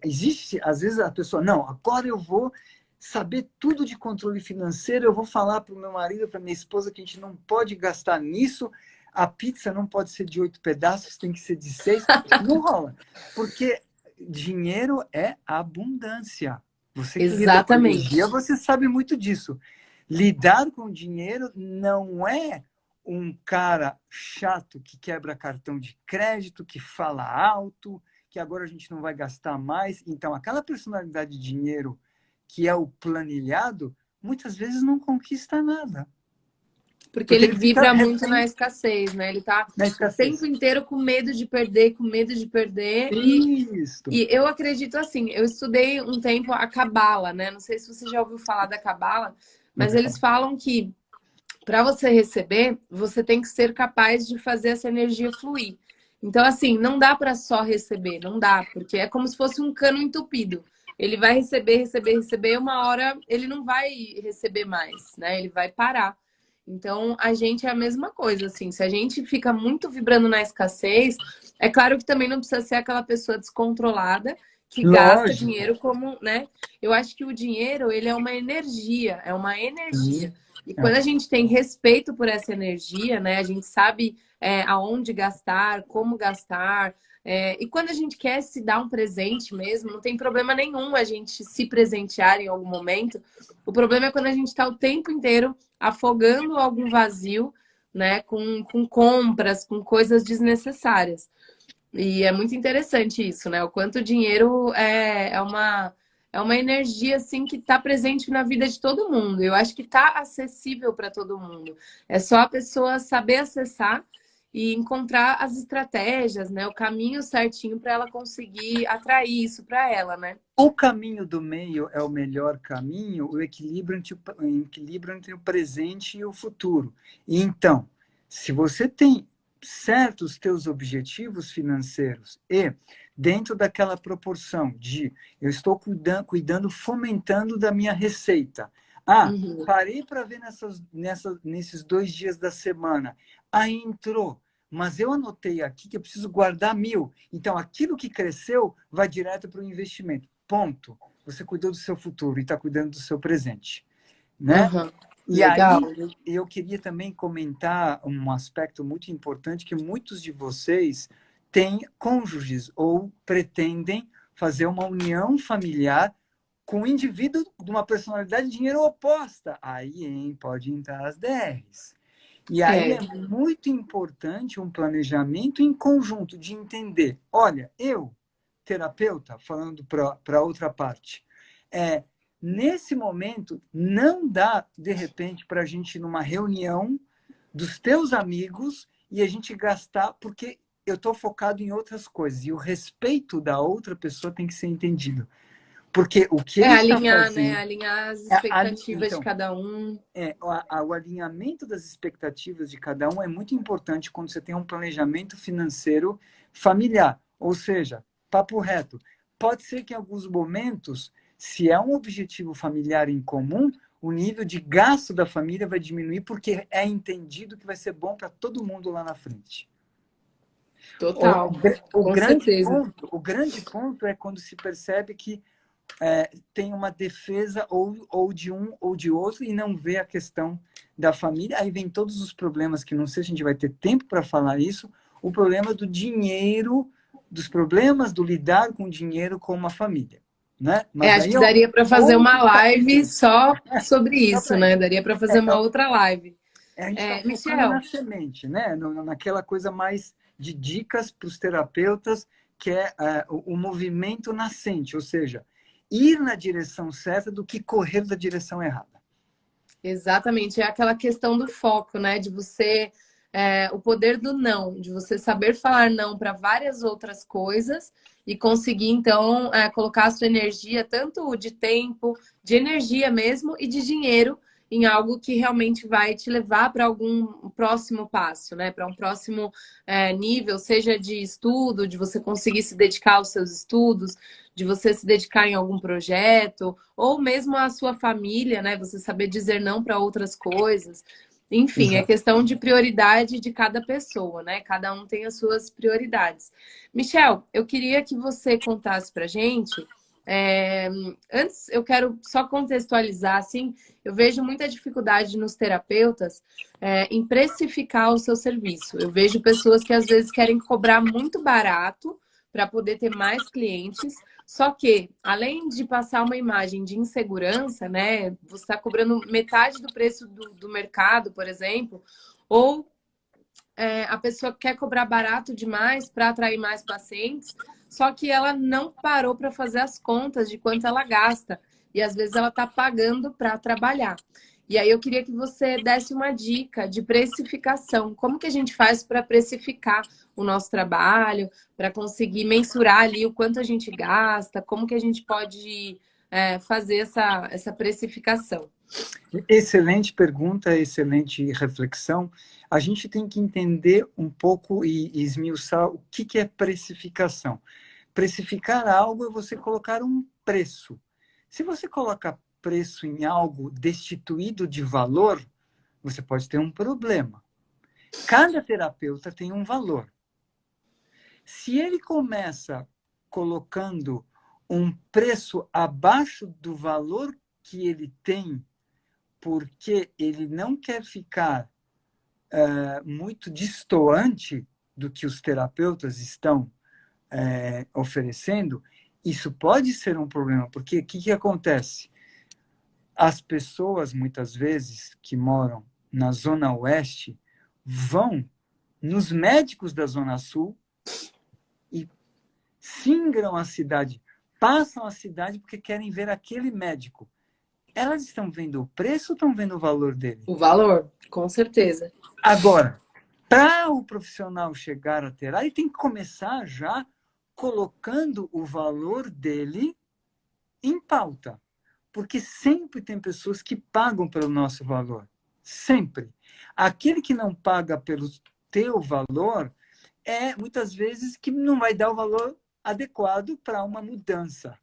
existe, às vezes, a pessoa, não, agora eu vou saber tudo de controle financeiro, eu vou falar para o meu marido, para minha esposa, que a gente não pode gastar nisso, a pizza não pode ser de 8 pedaços, tem que ser de 6. Não rola, porque dinheiro é abundância. Você que lida com energia,
Exatamente.
você sabe muito disso. Lidar com dinheiro não é um cara chato que quebra cartão de crédito, que fala alto, que agora a gente não vai gastar mais. Então, aquela personalidade de dinheiro que é o planilhado, muitas vezes não conquista nada.
Porque
Porque
ele
ele fica
vibra muito na
refém
escassez, né? Ele tá
na
o tempo
escassez.
inteiro com medo de perder, com medo de perder.
Isso.
E eu acredito assim, eu estudei um tempo a Cabala, né? Não sei se você já ouviu falar da Cabala, mas
Ouvi
eles
falar.
falam que para você receber, você tem que ser capaz de fazer essa energia fluir. Então, assim, não dá para só receber, não dá, porque é como se fosse um cano entupido. Ele vai receber, receber, receber, uma hora ele não vai receber mais, né? Ele vai parar. Então, a gente é a mesma coisa, assim, se a gente fica muito vibrando na escassez, é claro que também não precisa ser aquela pessoa descontrolada que gasta
Lógico.
dinheiro como, né? Eu acho que o dinheiro, ele é uma energia, é uma energia.
Sim.
E quando
É.
a gente tem respeito por essa energia, né? A gente sabe aonde gastar, como gastar. E quando a gente quer se dar um presente mesmo, não tem problema nenhum a gente se presentear em algum momento. O problema é quando a gente está o tempo inteiro afogando algum vazio, né? Com compras, com coisas desnecessárias. E é muito interessante isso, né? O quanto o dinheiro é uma energia assim que está presente na vida de todo mundo. Eu acho que está acessível para todo mundo. É só a pessoa saber acessar e encontrar as estratégias, né? O caminho certinho para ela conseguir atrair isso para ela, né?
O caminho do meio é o melhor caminho, o equilíbrio entre o presente e o futuro. E então, se você tem certos teus objetivos financeiros e dentro daquela proporção de eu estou cuidando, fomentando da minha receita. Ah,
Uhum.
parei para ver nesses 2 dias da semana. Aí entrou, mas eu anotei aqui que eu preciso guardar 1.000. Então, aquilo que cresceu vai direto para o investimento. Ponto. Você cuidou do seu futuro e está cuidando do seu presente, né?
Uhum.
E
Legal.
aí eu queria também comentar um aspecto muito importante que muitos de vocês têm cônjuges ou pretendem fazer uma união familiar com um indivíduo de uma personalidade de dinheiro oposta. Aí, hein, pode entrar as DRs. E aí
É,
é muito importante um planejamento em conjunto de entender, olha, eu, terapeuta, falando para outra parte, nesse momento não dá, de repente, para a gente ir numa reunião dos teus amigos e a gente gastar, porque eu estou focado em outras coisas. E o respeito da outra pessoa tem que ser entendido. Porque o que ele está
alinhar, né?
fazendo...
Alinhar as expectativas de
Então,
cada um.
o alinhamento das expectativas de cada um é muito importante quando você tem um planejamento financeiro familiar. Ou seja, papo reto. Pode ser que em alguns momentos, se é um objetivo familiar em comum, o nível de gasto da família vai diminuir porque é entendido que vai ser bom para todo mundo lá na frente. O,
Total,
o
com
grande
certeza.
ponto, o grande ponto é quando se percebe que tem uma defesa ou de um ou de outro e não vê a questão da família. Aí vem todos os problemas que não sei se a gente vai ter tempo para falar isso. O problema do dinheiro, dos problemas do lidar com o dinheiro com uma família, né? Mas
Acho
aí
que
é um
daria para fazer uma
outro
live
capítulo.
só sobre
Só
isso,
para
né?
isso.
Daria para fazer uma outra live.
A gente está focando
Michel,
na semente, né? Naquela coisa mais de dicas para os terapeutas, que é o movimento nascente, ou seja, ir na direção certa do que correr da direção errada.
exatamente, é aquela questão do foco, né? De você, o poder do não, de você saber falar não para várias outras coisas e conseguir, então, colocar a sua energia, tanto de tempo, de energia mesmo, e de dinheiro em algo que realmente vai te levar para algum próximo passo, né? Para um próximo nível, seja de estudo, de você conseguir se dedicar aos seus estudos, de você se dedicar em algum projeto, ou mesmo a sua família, né? Você saber dizer não para outras coisas. Enfim, é
Exato.
questão de prioridade de cada pessoa, né? Cada um tem as suas prioridades. Michel, eu queria que você contasse para gente. Antes, eu quero só contextualizar, assim, eu vejo muita dificuldade nos terapeutas em precificar o seu serviço. Eu vejo pessoas que às vezes querem cobrar muito barato para poder ter mais clientes, só que, além de passar uma imagem de insegurança, né? Você está cobrando metade do preço do mercado, por exemplo, ou a pessoa quer cobrar barato demais para atrair mais pacientes, só que ela não parou para fazer as contas de quanto ela gasta. E às vezes ela está pagando para trabalhar. E aí eu queria que você desse uma dica de precificação. Como que a gente faz para precificar o nosso trabalho, para conseguir mensurar ali o quanto a gente gasta, como que a gente pode fazer essa precificação?
Excelente pergunta, excelente reflexão. A gente tem que entender um pouco e esmiuçar o que é precificação. Precificar algo é você colocar um preço. Se você coloca preço em algo destituído de valor, você pode ter um problema. Cada terapeuta tem um valor. Se ele começa colocando um preço abaixo do valor que ele tem, porque ele não quer ficar muito destoante do que os terapeutas estão oferecendo, isso pode ser um problema, porque o que acontece? As pessoas, muitas vezes, que moram na Zona Oeste, vão nos médicos da Zona Sul e singram a cidade, passam a cidade porque querem ver aquele médico. Elas estão vendo o preço ou estão vendo o valor dele?
O valor, com certeza.
Agora, para o profissional chegar a ter, ele tem que começar já colocando o valor dele em pauta. Porque sempre tem pessoas que pagam pelo nosso valor. Sempre. Aquele que não paga pelo teu valor muitas vezes, que não vai dar o valor adequado para uma mudança.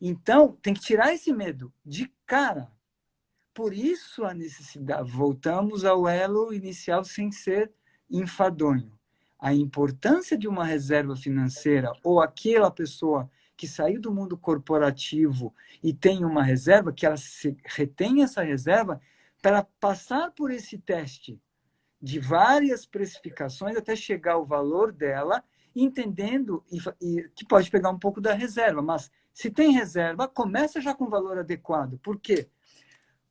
Então, tem que tirar esse medo de cara. Por isso a necessidade, voltamos ao elo inicial sem ser enfadonho. A importância de uma reserva financeira ou aquela pessoa que saiu do mundo corporativo e tem uma reserva, que ela retém essa reserva para passar por esse teste de várias precificações até chegar ao valor dela, entendendo e que pode pegar um pouco da reserva, mas se tem reserva, começa já com o valor adequado. Por quê?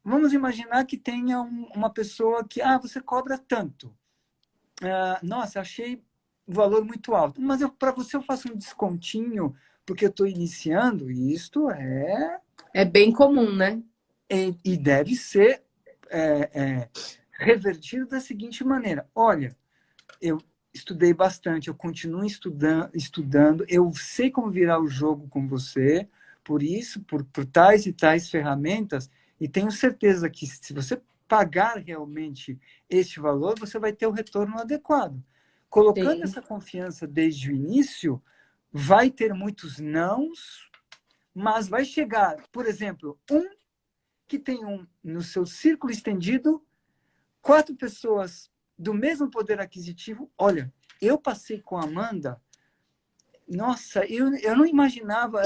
Vamos imaginar que tenha uma pessoa que, você cobra tanto. Nossa, achei o valor muito alto. Mas para você eu faço um descontinho, porque eu estou iniciando, e isto
É bem comum, né?
E deve ser revertido da seguinte maneira. Olha, eu estudei bastante, eu continuo estudando, eu sei como virar o jogo com você, por isso, por tais e tais ferramentas, e tenho certeza que se você pagar realmente este valor, você vai ter o retorno adequado. Colocando
Sim.
essa confiança desde o início, vai ter muitos nãos, mas vai chegar, por exemplo, que tem no seu círculo estendido, 4 pessoas do mesmo poder aquisitivo. Olha, eu passei com a Amanda, nossa, eu não imaginava,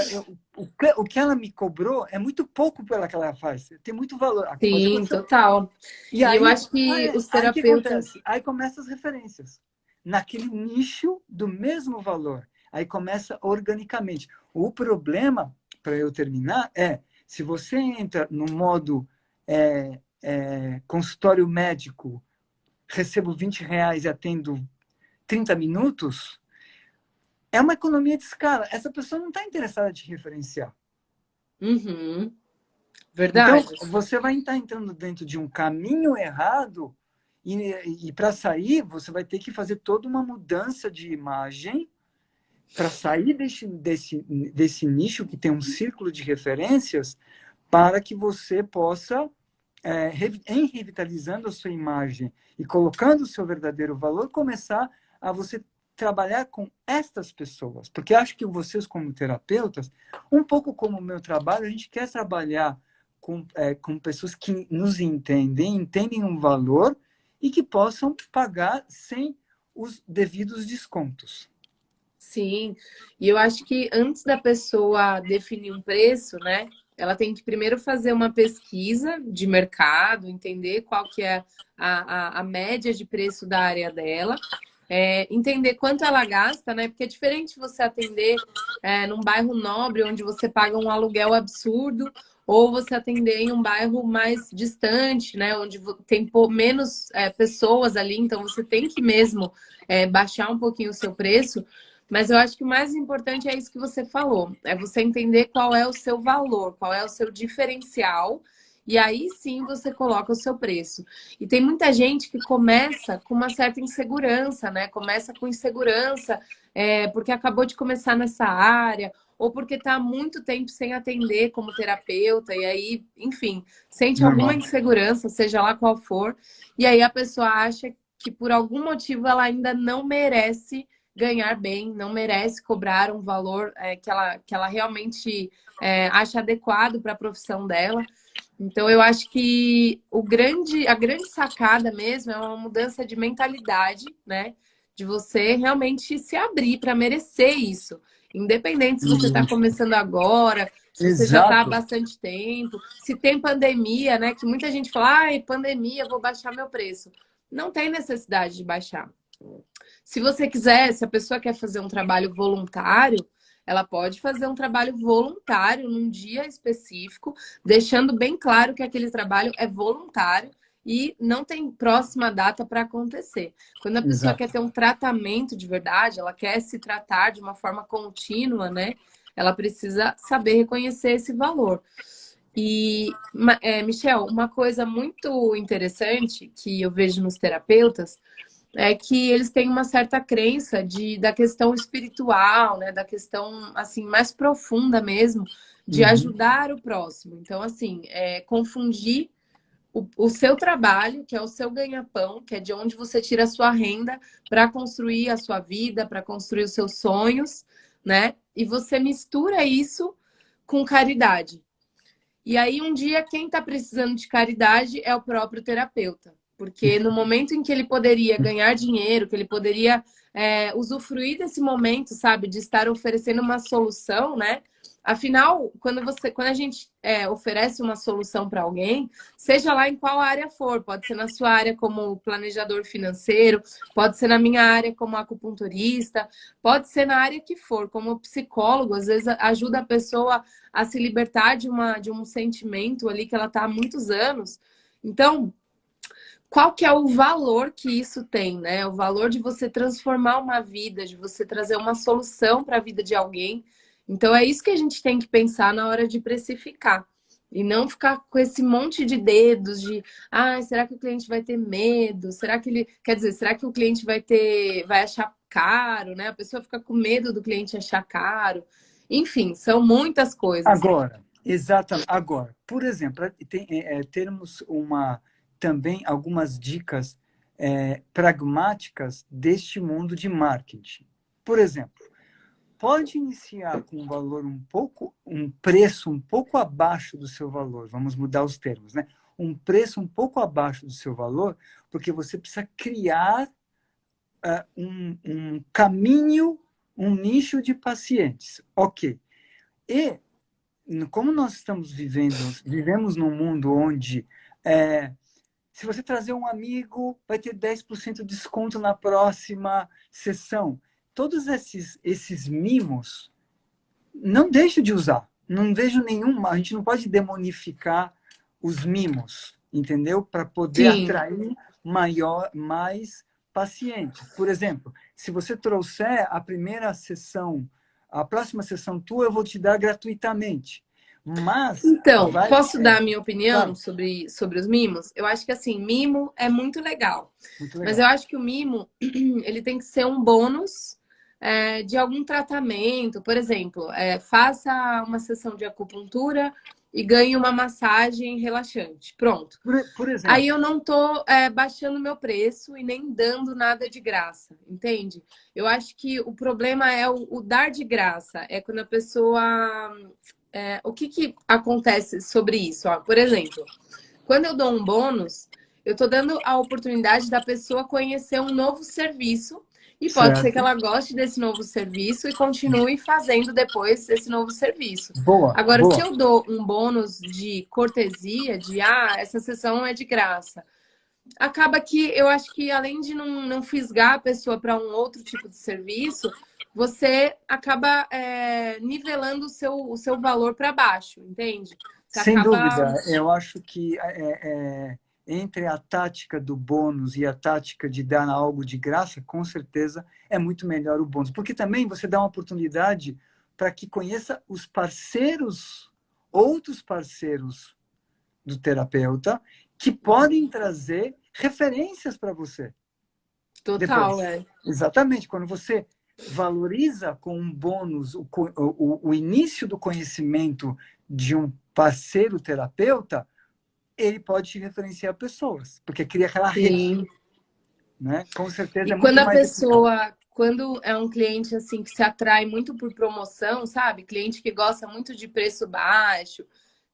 o que ela me cobrou é muito pouco pela que ela faz, tem muito valor. Pode
Sim,
acontecer.
total.
E
E eu
aí,
acho que os
aí o que
terapeutas...
acontece? Aí começam as referências, naquele nicho do mesmo valor. Aí começa organicamente. O problema, para eu terminar, se você entra no modo consultório médico, recebo R$ 20 e atendo 30 minutos, é uma economia de escala. Essa pessoa não está interessada em te referenciar.
Uhum,
Então,
verdade.
você vai estar entrando dentro de um caminho errado e para sair, você vai ter que fazer toda uma mudança de imagem para sair desse nicho que tem um círculo de referências para que você possa, em revitalizando a sua imagem e colocando o seu verdadeiro valor, começar a você trabalhar com estas pessoas. Porque acho que vocês, como terapeutas, um pouco como o meu trabalho, a gente quer trabalhar com pessoas que nos entendem um valor e que possam pagar sem os devidos descontos.
Sim, e eu acho que antes da pessoa definir um preço, né, ela tem que primeiro fazer uma pesquisa de mercado, entender qual que é a média de preço da área dela, entender quanto ela gasta, né, porque é diferente você atender num bairro nobre, onde você paga um aluguel absurdo, ou você atender em um bairro mais distante, né, onde tem menos pessoas ali, então você tem que mesmo baixar um pouquinho o seu preço. Mas eu acho que o mais importante é isso que você falou, é você entender qual é o seu valor, qual é o seu diferencial, e aí sim você coloca o seu preço. E tem muita gente que começa com uma certa insegurança, né? Começa com insegurança porque acabou de começar nessa área, ou porque está há muito tempo sem atender como terapeuta, e aí, enfim, sente alguma
Normal.
insegurança, seja lá qual for, e aí a pessoa acha que por algum motivo ela ainda não merece ganhar bem, não merece cobrar um valor que ela realmente acha adequado para a profissão dela. Então, eu acho que a grande sacada mesmo é uma mudança de mentalidade, né? De você realmente se abrir para merecer isso. Independente se você está começando agora, se você já está há
Exato.
bastante tempo, se tem pandemia, né? Que muita gente fala, ai, pandemia, vou baixar meu preço. Não tem necessidade de baixar. Se você quiser, se a pessoa quer fazer um trabalho voluntário, ela pode fazer um trabalho voluntário num dia específico, deixando bem claro que aquele trabalho é voluntário e não tem próxima data para acontecer. Quando a pessoa quer
Exato.
ter um tratamento de verdade, ela quer se tratar de uma forma contínua, né? Ela precisa saber reconhecer esse valor. E, Michel, uma coisa muito interessante que eu vejo nos terapeutas é que eles têm uma certa crença da questão espiritual, né? Da questão, assim, mais profunda mesmo, de
Uhum.
ajudar o próximo. Então, assim, confundir o seu trabalho, que é o seu ganha-pão, que é de onde você tira a sua renda para construir a sua vida, para construir os seus sonhos, né? E você mistura isso com caridade. E aí, um dia, quem está precisando de caridade é o próprio terapeuta. Porque no momento em que ele poderia ganhar dinheiro, que ele poderia usufruir desse momento, sabe, de estar oferecendo uma solução, né? Afinal, quando a gente oferece uma solução para alguém, seja lá em qual área for, pode ser na sua área como planejador financeiro, pode ser na minha área como acupunturista, pode ser na área que for, como psicólogo, às vezes ajuda a pessoa a se libertar de um sentimento ali que ela está há muitos anos. Então, qual que é o valor que isso tem, né? O valor de você transformar uma vida, de você trazer uma solução para a vida de alguém. Então, é isso que a gente tem que pensar na hora de precificar. E não ficar com esse monte de dedos de, será que o cliente vai ter medo? Será que ele, quer dizer, será que o cliente vai achar caro, né? A pessoa fica com medo do cliente achar caro. Enfim, são muitas coisas.
Agora, exatamente. Agora, por exemplo, termos também algumas dicas pragmáticas deste mundo de marketing. Por exemplo, pode iniciar com um preço um pouco abaixo do seu valor. Vamos mudar os termos, né? Um preço um pouco abaixo do seu valor, porque você precisa criar um caminho, um nicho de pacientes. Ok. E como nós vivemos num mundo onde se você trazer um amigo, vai ter 10% de desconto na próxima sessão. Todos esses mimos, não deixo de usar. Não vejo nenhum. A gente não pode demonificar os mimos, entendeu? Para poder
Sim.
atrair mais pacientes. Por exemplo, se você trouxer a primeira sessão, a próxima sessão tua, eu vou te dar gratuitamente. Mas
Então, posso dar a minha opinião
claro,
sobre os mimos? Eu acho que assim, mimo é muito legal.
muito
Mas eu
legal.
acho que o mimo, ele tem que ser um bônus de algum tratamento. Por exemplo, faça uma sessão de acupuntura e ganhe uma massagem relaxante. Pronto.
Por
Aí
exemplo,
eu não tô baixando meu preço e nem dando nada de graça, entende? Eu acho que o problema é o dar de graça. É quando a pessoa o que acontece sobre isso? Ó, por exemplo, quando eu dou um bônus, eu estou dando a oportunidade da pessoa conhecer um novo serviço e pode ser que
certo?
ela goste desse novo serviço e continue fazendo depois esse novo serviço.
Boa,
Agora, se
boa.
eu dou um bônus de cortesia, de essa sessão é de graça, acaba que eu acho que além de não fisgar a pessoa para um outro tipo de serviço, você acaba nivelando o seu valor para baixo, entende? Você
Sem
acaba.
dúvida, eu acho que entre a tática do bônus e a tática de dar algo de graça, com certeza é muito melhor o bônus. Porque também você dá uma oportunidade para que conheça os parceiros, outros parceiros do terapeuta, que podem trazer referências para você
Total,
depois. Exatamente, quando você valoriza com um bônus o início do conhecimento de um parceiro terapeuta, ele pode te referenciar pessoas, porque cria aquela rede,
sim.
né? Com certeza
E
é
quando
muito
a
mais eficaz.
pessoa, quando é um cliente assim que se atrai muito por promoção, sabe? Cliente que gosta muito de preço baixo,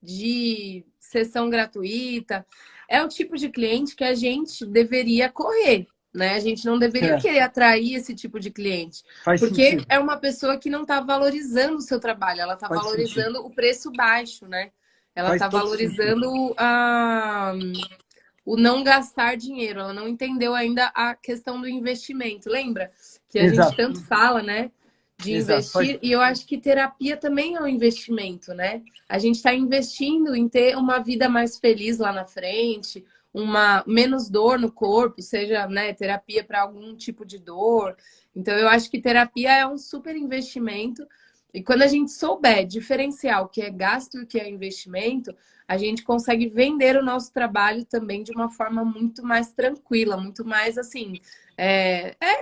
de sessão gratuita, é o tipo de cliente que a gente deveria correr. né? A gente não deveria
É,
querer atrair esse tipo de cliente,
faz
porque
sentido.
é uma pessoa que não está valorizando o seu trabalho, ela está
Faz sentido.
valorizando o preço baixo, né? Ela
Faz
está
todo sentido.
valorizando o não gastar dinheiro, ela não entendeu ainda a questão do investimento. Lembra que a gente
Exato,
tanto fala, né? De
exato.
investir, e eu acho que terapia também é um investimento, né? A gente está investindo em ter uma vida mais feliz lá na frente, uma menos dor no corpo, seja, né, terapia para algum tipo de dor. Então, eu acho que terapia é um super investimento. E quando a gente souber diferenciar o que é gasto e o que é investimento, a gente consegue vender o nosso trabalho também de uma forma muito mais tranquila, muito mais assim.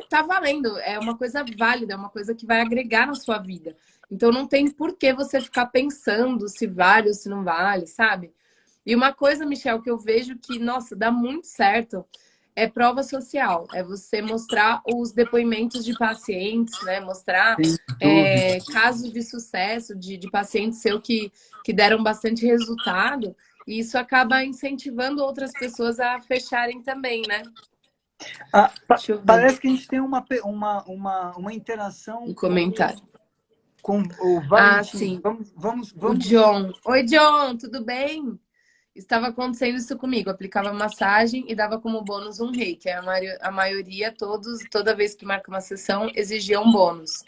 Tá valendo, é uma coisa válida, é uma coisa que vai agregar na sua vida. Então não tem por que você ficar pensando se vale ou se não vale, sabe? E uma coisa, Michel, que eu vejo que, nossa, dá muito certo é prova social. É você mostrar os depoimentos de pacientes, né? Mostrar
Sem dúvida.
casos de sucesso de pacientes seu que deram bastante resultado. E isso acaba incentivando outras pessoas a fecharem também, né?
Ah,
Deixa eu ver
parece que a gente tem uma interação
um comentário.
com o
Ah,
Valentim.
sim. O
Vamos.
John. Oi, John, tudo bem? Estava acontecendo isso comigo. Aplicava massagem e dava como bônus um reiki. A maioria, toda vez que marca uma sessão, exigia um bônus.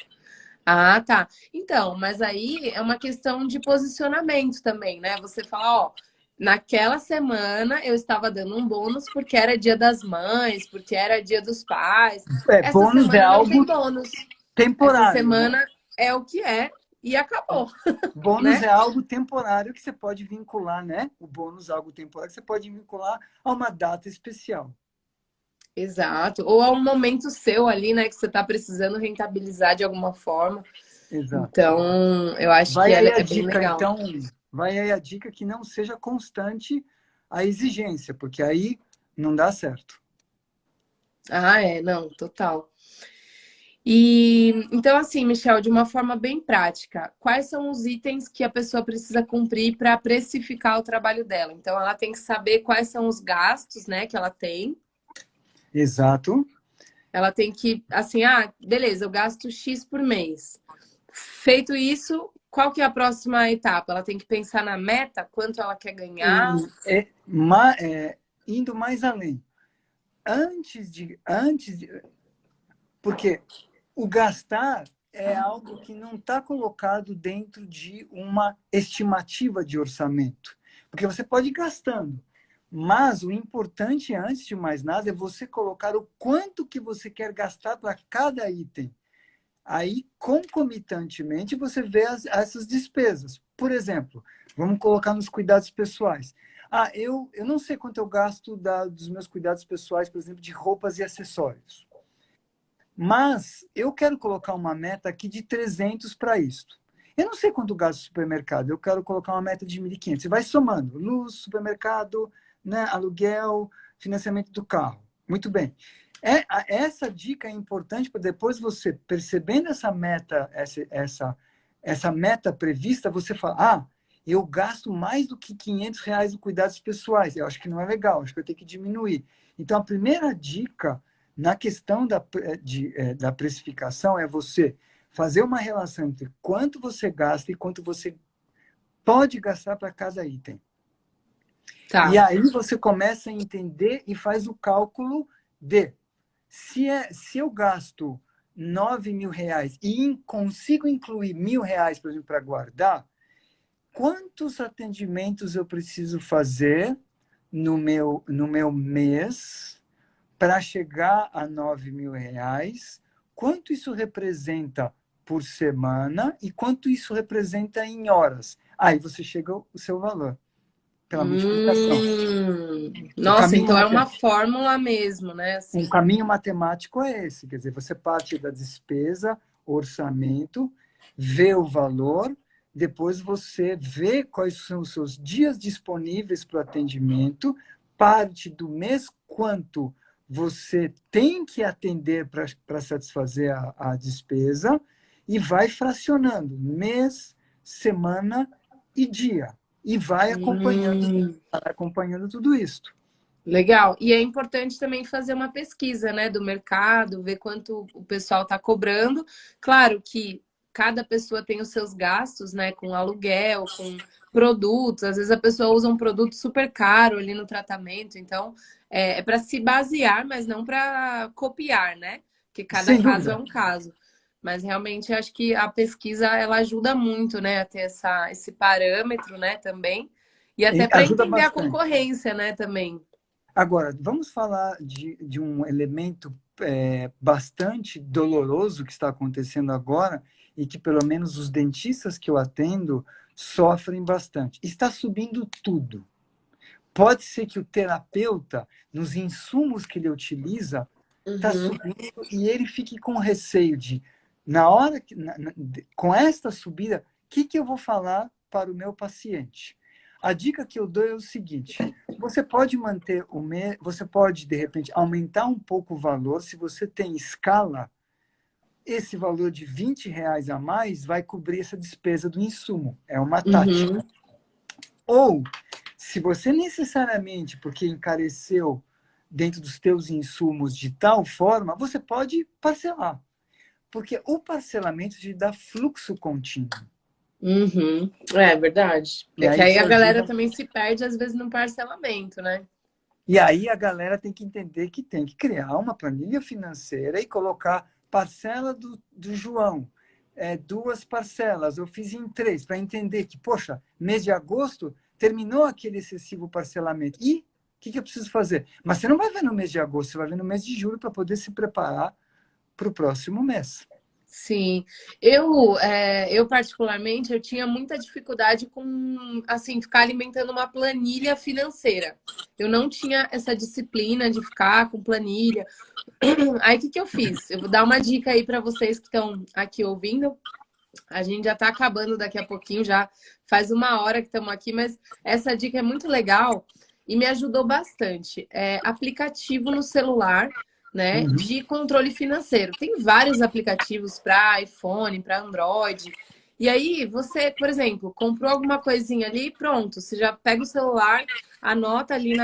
Ah, tá. Então, mas aí é uma questão de posicionamento também, né? Você fala, ó, naquela semana eu estava dando um bônus porque era dia das mães, porque era dia dos pais. Essa
Bônus é
semana não
algo
tem bônus. Essa
temporário, né?
semana é o que é e acabou,
Bônus
né?
é algo temporário que você pode vincular, né? O bônus é algo temporário que você pode vincular a uma data especial.
Exato. Ou é um momento seu ali, né, que você está precisando rentabilizar de alguma forma.
Exato.
Então, eu acho que
Vai aí a
é bem
dica,
legal.
então, vai aí a dica que não seja constante a exigência, porque aí não dá certo.
Ah, não, total. E então, assim, Michel, de uma forma bem prática, quais são os itens que a pessoa precisa cumprir para precificar o trabalho dela? Então, ela tem que saber quais são os gastos, né, que ela tem.
Exato.
Ela tem que, assim, beleza, eu gasto X por mês. Feito isso, qual que é a próxima etapa? Ela tem que pensar na meta, quanto ela quer ganhar.
É, indo mais além. Porque o gastar é algo que não está colocado dentro de uma estimativa de orçamento. Porque você pode ir gastando, mas o importante, antes de mais nada, é você colocar o quanto que você quer gastar para cada item. Aí, concomitantemente, você vê essas despesas. Por exemplo, vamos colocar nos cuidados pessoais. Eu não sei quanto eu gasto dos meus cuidados pessoais, por exemplo, de roupas e acessórios. Mas eu quero colocar uma meta aqui de 300 para isto. Eu não sei quanto gasto no supermercado, eu quero colocar uma meta de 1.500. Você vai somando luz, supermercado, né, aluguel, financiamento do carro. Muito bem. Essa dica é importante para depois você, percebendo essa meta, essa meta prevista, você falar, eu gasto mais do que R$ 500 em cuidados pessoais. Eu acho que não é legal, acho que eu tenho que diminuir. Então, a primeira dica na questão da precificação é você fazer uma relação entre quanto você gasta e quanto você pode gastar para cada item. E
Tá.
aí você começa a entender e faz o cálculo de se eu gasto R$ 9.000 e consigo incluir R$ 1.000, por exemplo, para guardar, quantos atendimentos eu preciso fazer no meu mês para chegar a R$ 9.000, quanto isso representa por semana e quanto isso representa em horas. Aí você chega ao seu valor, pela multiplicação. O
Nossa,
caminho,
então é uma fórmula mesmo, né?
um
Assim.
caminho matemático é esse, quer dizer, você parte da despesa, orçamento, vê o valor, depois você vê quais são os seus dias disponíveis para o atendimento, parte do mês quanto você tem que atender para satisfazer a despesa e vai fracionando mês, semana e dia. E vai
Hum,
acompanhando tudo isso.
Legal. E é importante também fazer uma pesquisa, né, do mercado, ver quanto o pessoal está cobrando. Claro que cada pessoa tem os seus gastos, né, com aluguel, com produtos. Às vezes a pessoa usa um produto super caro ali no tratamento. Então, é para se basear, mas não para copiar, né? Porque cada
Sem
caso é
dúvida.
um caso. Mas realmente acho que a pesquisa ela ajuda muito, né, a ter esse parâmetro, né, também. E até
E
para
ajuda
entender a
bastante.
concorrência, né, também.
Agora, vamos falar de um elemento bastante doloroso que está acontecendo agora e que, pelo menos, os dentistas que eu atendo sofrem bastante. Está subindo tudo. Pode ser que o terapeuta, nos insumos que ele utiliza, está
Uhum.
subindo e ele fique com receio de, na hora que, com esta subida, o que eu vou falar para o meu paciente? A dica que eu dou é o seguinte: você pode manter você pode de repente aumentar um pouco o valor. Se você tem escala, esse valor de R$ 20 a mais vai cobrir essa despesa do insumo. É uma tática.
Uhum.
Ou, se você necessariamente, porque encareceu dentro dos teus insumos de tal forma, você pode parcelar. Porque o parcelamento te dá fluxo contínuo.
Uhum. É verdade.
E
É que
aí
aí
te
a galera
ajuda.
também se perde, às vezes, no parcelamento, né?
E aí a galera tem que entender que tem que criar uma planilha financeira e colocar parcela do João. Duas parcelas, eu fiz em três, para entender que, poxa, mês de agosto terminou aquele excessivo parcelamento. E o que eu preciso fazer? Mas você não vai ver no mês de agosto, você vai ver no mês de julho para poder se preparar para o próximo mês.
Sim, eu particularmente, eu tinha muita dificuldade com, assim, ficar alimentando uma planilha financeira. Eu não tinha essa disciplina de ficar com planilha. Aí, o que que eu fiz? Eu vou dar uma dica aí para vocês que estão aqui ouvindo. A gente já está acabando daqui a pouquinho, já faz uma hora que estamos aqui, mas essa dica é muito legal e me ajudou bastante. É aplicativo no celular, né,
Uhum.
de controle financeiro. Tem vários aplicativos para iPhone, para Android. E aí, você, por exemplo, comprou alguma coisinha ali, pronto, você já pega o celular, anota ali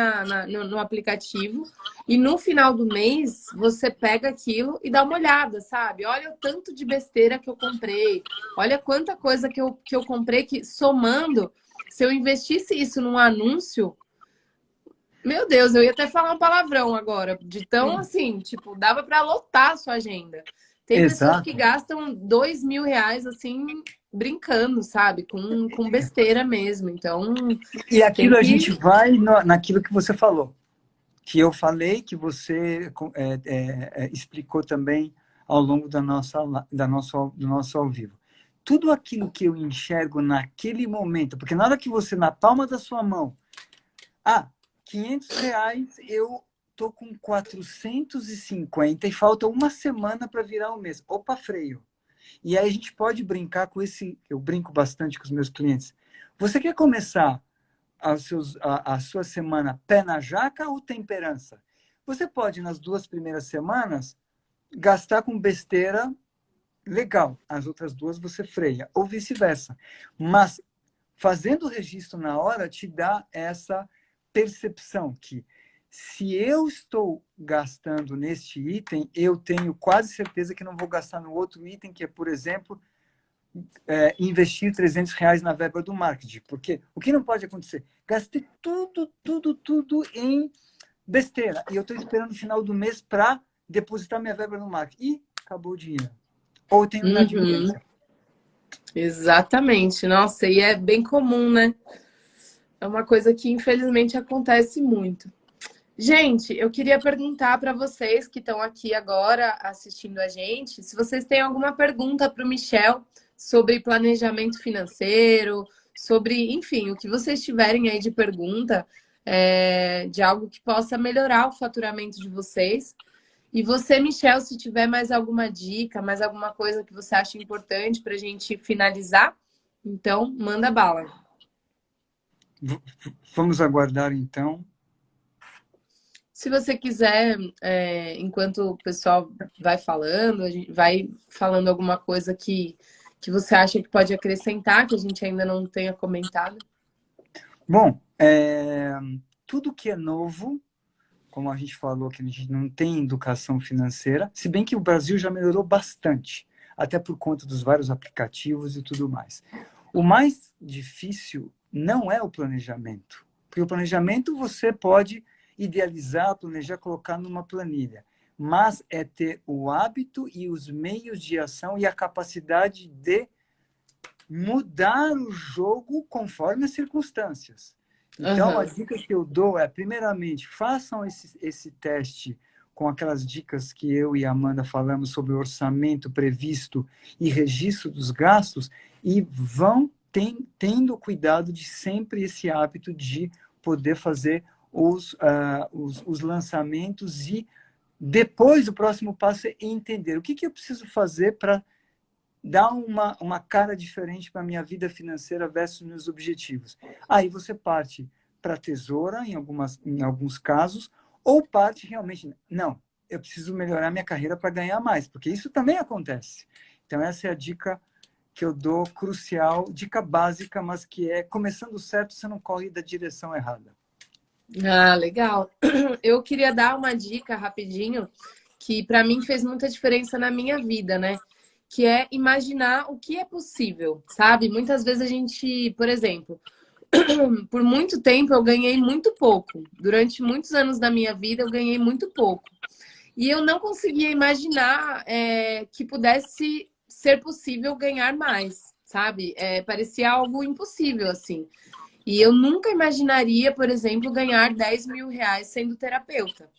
no aplicativo e no final do mês, você pega aquilo e dá uma olhada, sabe? Olha o tanto de besteira que eu comprei. Olha quanta coisa que eu comprei que, somando, se eu investisse isso num anúncio, meu Deus, eu ia até falar um palavrão agora. De tão assim, tipo, dava para lotar a sua agenda. Tem pessoas que
Exato.
gastam R$ 2.000, assim, brincando, sabe? Com besteira mesmo. Então,
E
tem
aquilo a gente
que.
vai naquilo que você falou, que eu falei, que você explicou também ao longo do nosso ao vivo. Tudo aquilo que eu enxergo naquele momento, porque na hora que você, na palma da sua mão, R$ 500, eu tô com 450 e falta uma semana para virar o mês. Opa, freio. E aí a gente pode brincar com esse, eu brinco bastante com os meus clientes. Você quer começar a sua semana pé na jaca ou temperança? Você pode, nas 2 primeiras semanas, gastar com besteira legal. As outras 2 você freia, ou vice-versa. Mas fazendo o registro na hora te dá essa percepção que se eu estou gastando neste item, eu tenho quase certeza que não vou gastar no outro item, que é, por exemplo, investir R$ 300 na verba do marketing. Porque o que não pode acontecer? Gastei tudo em besteira. E eu estou esperando o final do mês para depositar minha verba no marketing. E acabou o dinheiro. Ou eu tenho
Uhum,
inadimplência.
exatamente. Nossa, e é bem comum, né? É uma coisa que infelizmente acontece muito. Gente, eu queria perguntar para vocês que estão aqui agora assistindo a gente, se vocês têm alguma pergunta para o Michel sobre planejamento financeiro, sobre, enfim, o que vocês tiverem aí de pergunta, de algo que possa melhorar o faturamento de vocês. E você, Michel, se tiver mais alguma dica, mais alguma coisa que você acha importante para a gente finalizar, então manda bala.
Vamos aguardar, então.
Se você quiser, enquanto o pessoal vai falando, a gente vai falando alguma coisa que você acha que pode acrescentar, que a gente ainda não tenha comentado.
Bom, tudo que é novo como a gente falou, que a gente não tem educação financeira, se bem que o Brasil já melhorou bastante, até por conta dos vários aplicativos e tudo mais. O mais difícil não é o planejamento, porque o planejamento você pode idealizar, planejar, colocar numa planilha, mas é ter o hábito e os meios de ação e a capacidade de mudar o jogo conforme as circunstâncias. Então, a
Aham.
dica que eu dou é, primeiramente, façam esse teste com aquelas dicas que eu e a Amanda falamos sobre orçamento previsto e registro dos gastos e vão tendo cuidado de sempre esse hábito de poder fazer os lançamentos e depois o próximo passo é entender o que eu preciso fazer para dar uma cara diferente para a minha vida financeira versus meus objetivos. Aí você parte para a tesoura, em alguns casos, ou parte realmente, não, eu preciso melhorar minha carreira para ganhar mais, porque isso também acontece. Então, essa é a dica que eu dou, crucial, dica básica, mas que é, começando certo, você não corre da direção errada.
Ah, legal. Eu queria dar uma dica rapidinho que para mim fez muita diferença na minha vida, né? Que é imaginar o que é possível, sabe? Muitas vezes a gente, por exemplo, por muito tempo eu ganhei muito pouco. Durante muitos anos da minha vida eu ganhei muito pouco. E eu não conseguia imaginar que pudesse ser possível ganhar mais, sabe? Parecia algo impossível, assim. E eu nunca imaginaria, por exemplo, ganhar 10 mil reais sendo terapeuta.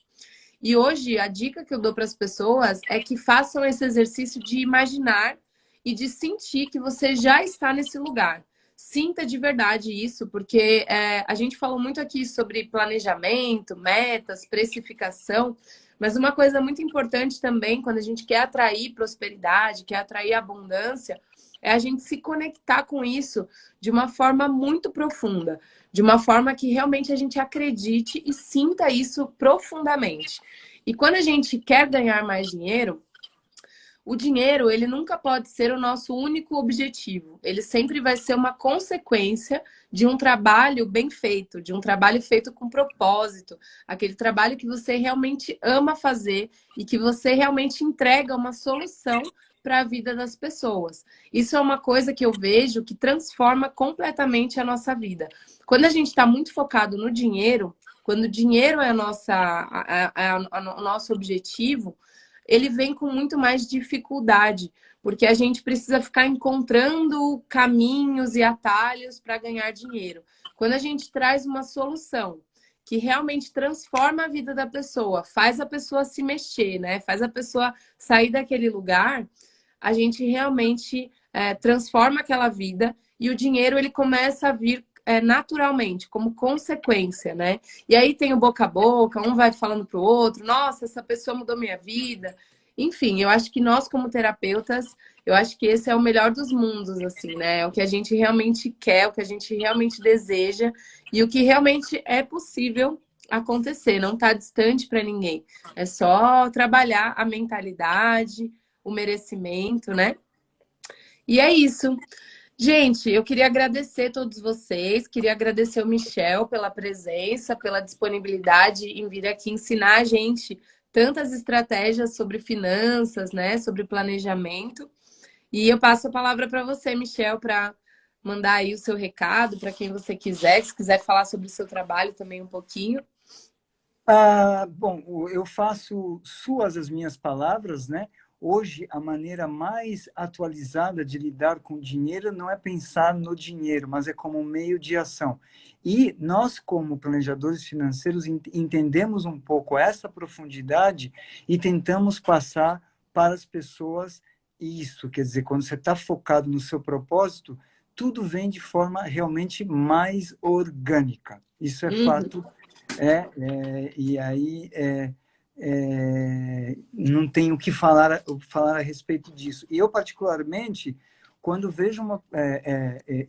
E hoje a dica que eu dou para as pessoas é que façam esse exercício de imaginar e de sentir que você já está nesse lugar. Sinta de verdade isso, porque a gente falou muito aqui sobre planejamento, metas, precificação, mas uma coisa muito importante também, quando a gente quer atrair prosperidade, quer atrair abundância, é a gente se conectar com isso de uma forma muito profunda, de uma forma que realmente a gente acredite e sinta isso profundamente. E quando a gente quer ganhar mais dinheiro, o dinheiro, ele nunca pode ser o nosso único objetivo. Ele sempre vai ser uma consequência de um trabalho bem feito, de um trabalho feito com propósito, aquele trabalho que você realmente ama fazer e que você realmente entrega uma solução para a vida das pessoas. Isso é uma coisa que eu vejo que transforma completamente a nossa vida. Quando a gente está muito focado no dinheiro, quando o dinheiro é o nosso objetivo, ele vem com muito mais dificuldade, porque a gente precisa ficar encontrando caminhos e atalhos para ganhar dinheiro. Quando a gente traz uma solução que realmente transforma a vida da pessoa, faz a pessoa se mexer, né? Faz a pessoa sair daquele lugar, a gente realmente transforma aquela vida e o dinheiro ele começa a vir naturalmente, como consequência, né? E aí tem o boca a boca, um vai falando pro outro, nossa, essa pessoa mudou minha vida. Enfim, eu acho que nós, como terapeutas, eu acho que esse é o melhor dos mundos, assim, né? É o que a gente realmente quer, o que a gente realmente deseja e o que realmente é possível acontecer, não está distante para ninguém. É só trabalhar a mentalidade, o merecimento, né? E é isso. Gente, eu queria agradecer todos vocês, queria agradecer o Michel pela presença, pela disponibilidade em vir aqui ensinar a gente tantas estratégias sobre finanças, né, sobre planejamento. E eu passo a palavra para você, Michel, para mandar aí o seu recado para quem você quiser, se quiser falar sobre o seu trabalho também um pouquinho.
Bom, eu faço suas as minhas palavras, né? Hoje, a maneira mais atualizada de lidar com o dinheiro não é pensar no dinheiro, mas é como um meio de ação. E nós, como planejadores financeiros, entendemos um pouco essa profundidade e tentamos passar para as pessoas isso. Quer dizer, quando você está focado no seu propósito, tudo vem de forma realmente mais orgânica. Isso é
Uhum.
fato e aí não tenho o que falar a respeito disso. E eu, particularmente, quando vejo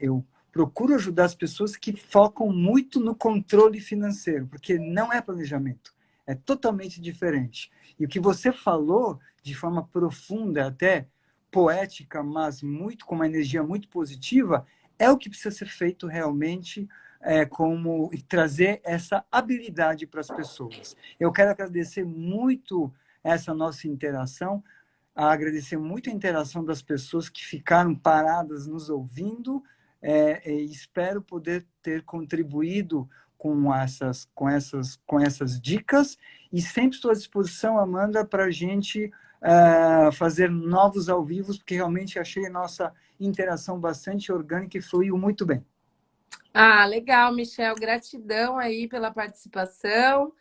eu procuro ajudar as pessoas que focam muito no controle financeiro, porque não é planejamento, é totalmente diferente. E o que você falou, de forma profunda, até poética, mas muito com uma energia muito positiva, é o que precisa ser feito realmente como e trazer essa habilidade para as pessoas. Eu quero agradecer muito essa nossa interação, agradecer muito a interação das pessoas que ficaram paradas nos ouvindo, e espero poder ter contribuído com essas dicas, e sempre estou à disposição, Amanda, para a gente fazer novos ao vivo, porque realmente achei a nossa interação bastante orgânica e fluiu muito bem.
Ah, legal, Michel. Gratidão aí pela participação.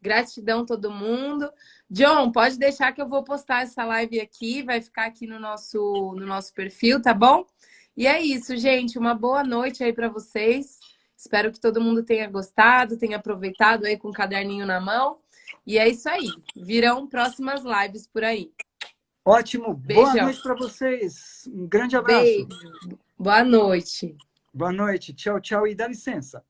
Gratidão todo mundo. John, pode deixar que eu vou postar essa live aqui, vai ficar aqui no nosso perfil, tá bom? E é isso, gente. Uma boa noite aí para vocês. Espero que todo mundo tenha gostado, tenha aproveitado aí com o caderninho na mão. E é isso aí. Virão próximas lives por aí.
Ótimo. Boa
Beijão.
noite para vocês. Um grande abraço.
Beijo. Boa noite.
Boa noite. Tchau, tchau e dá licença.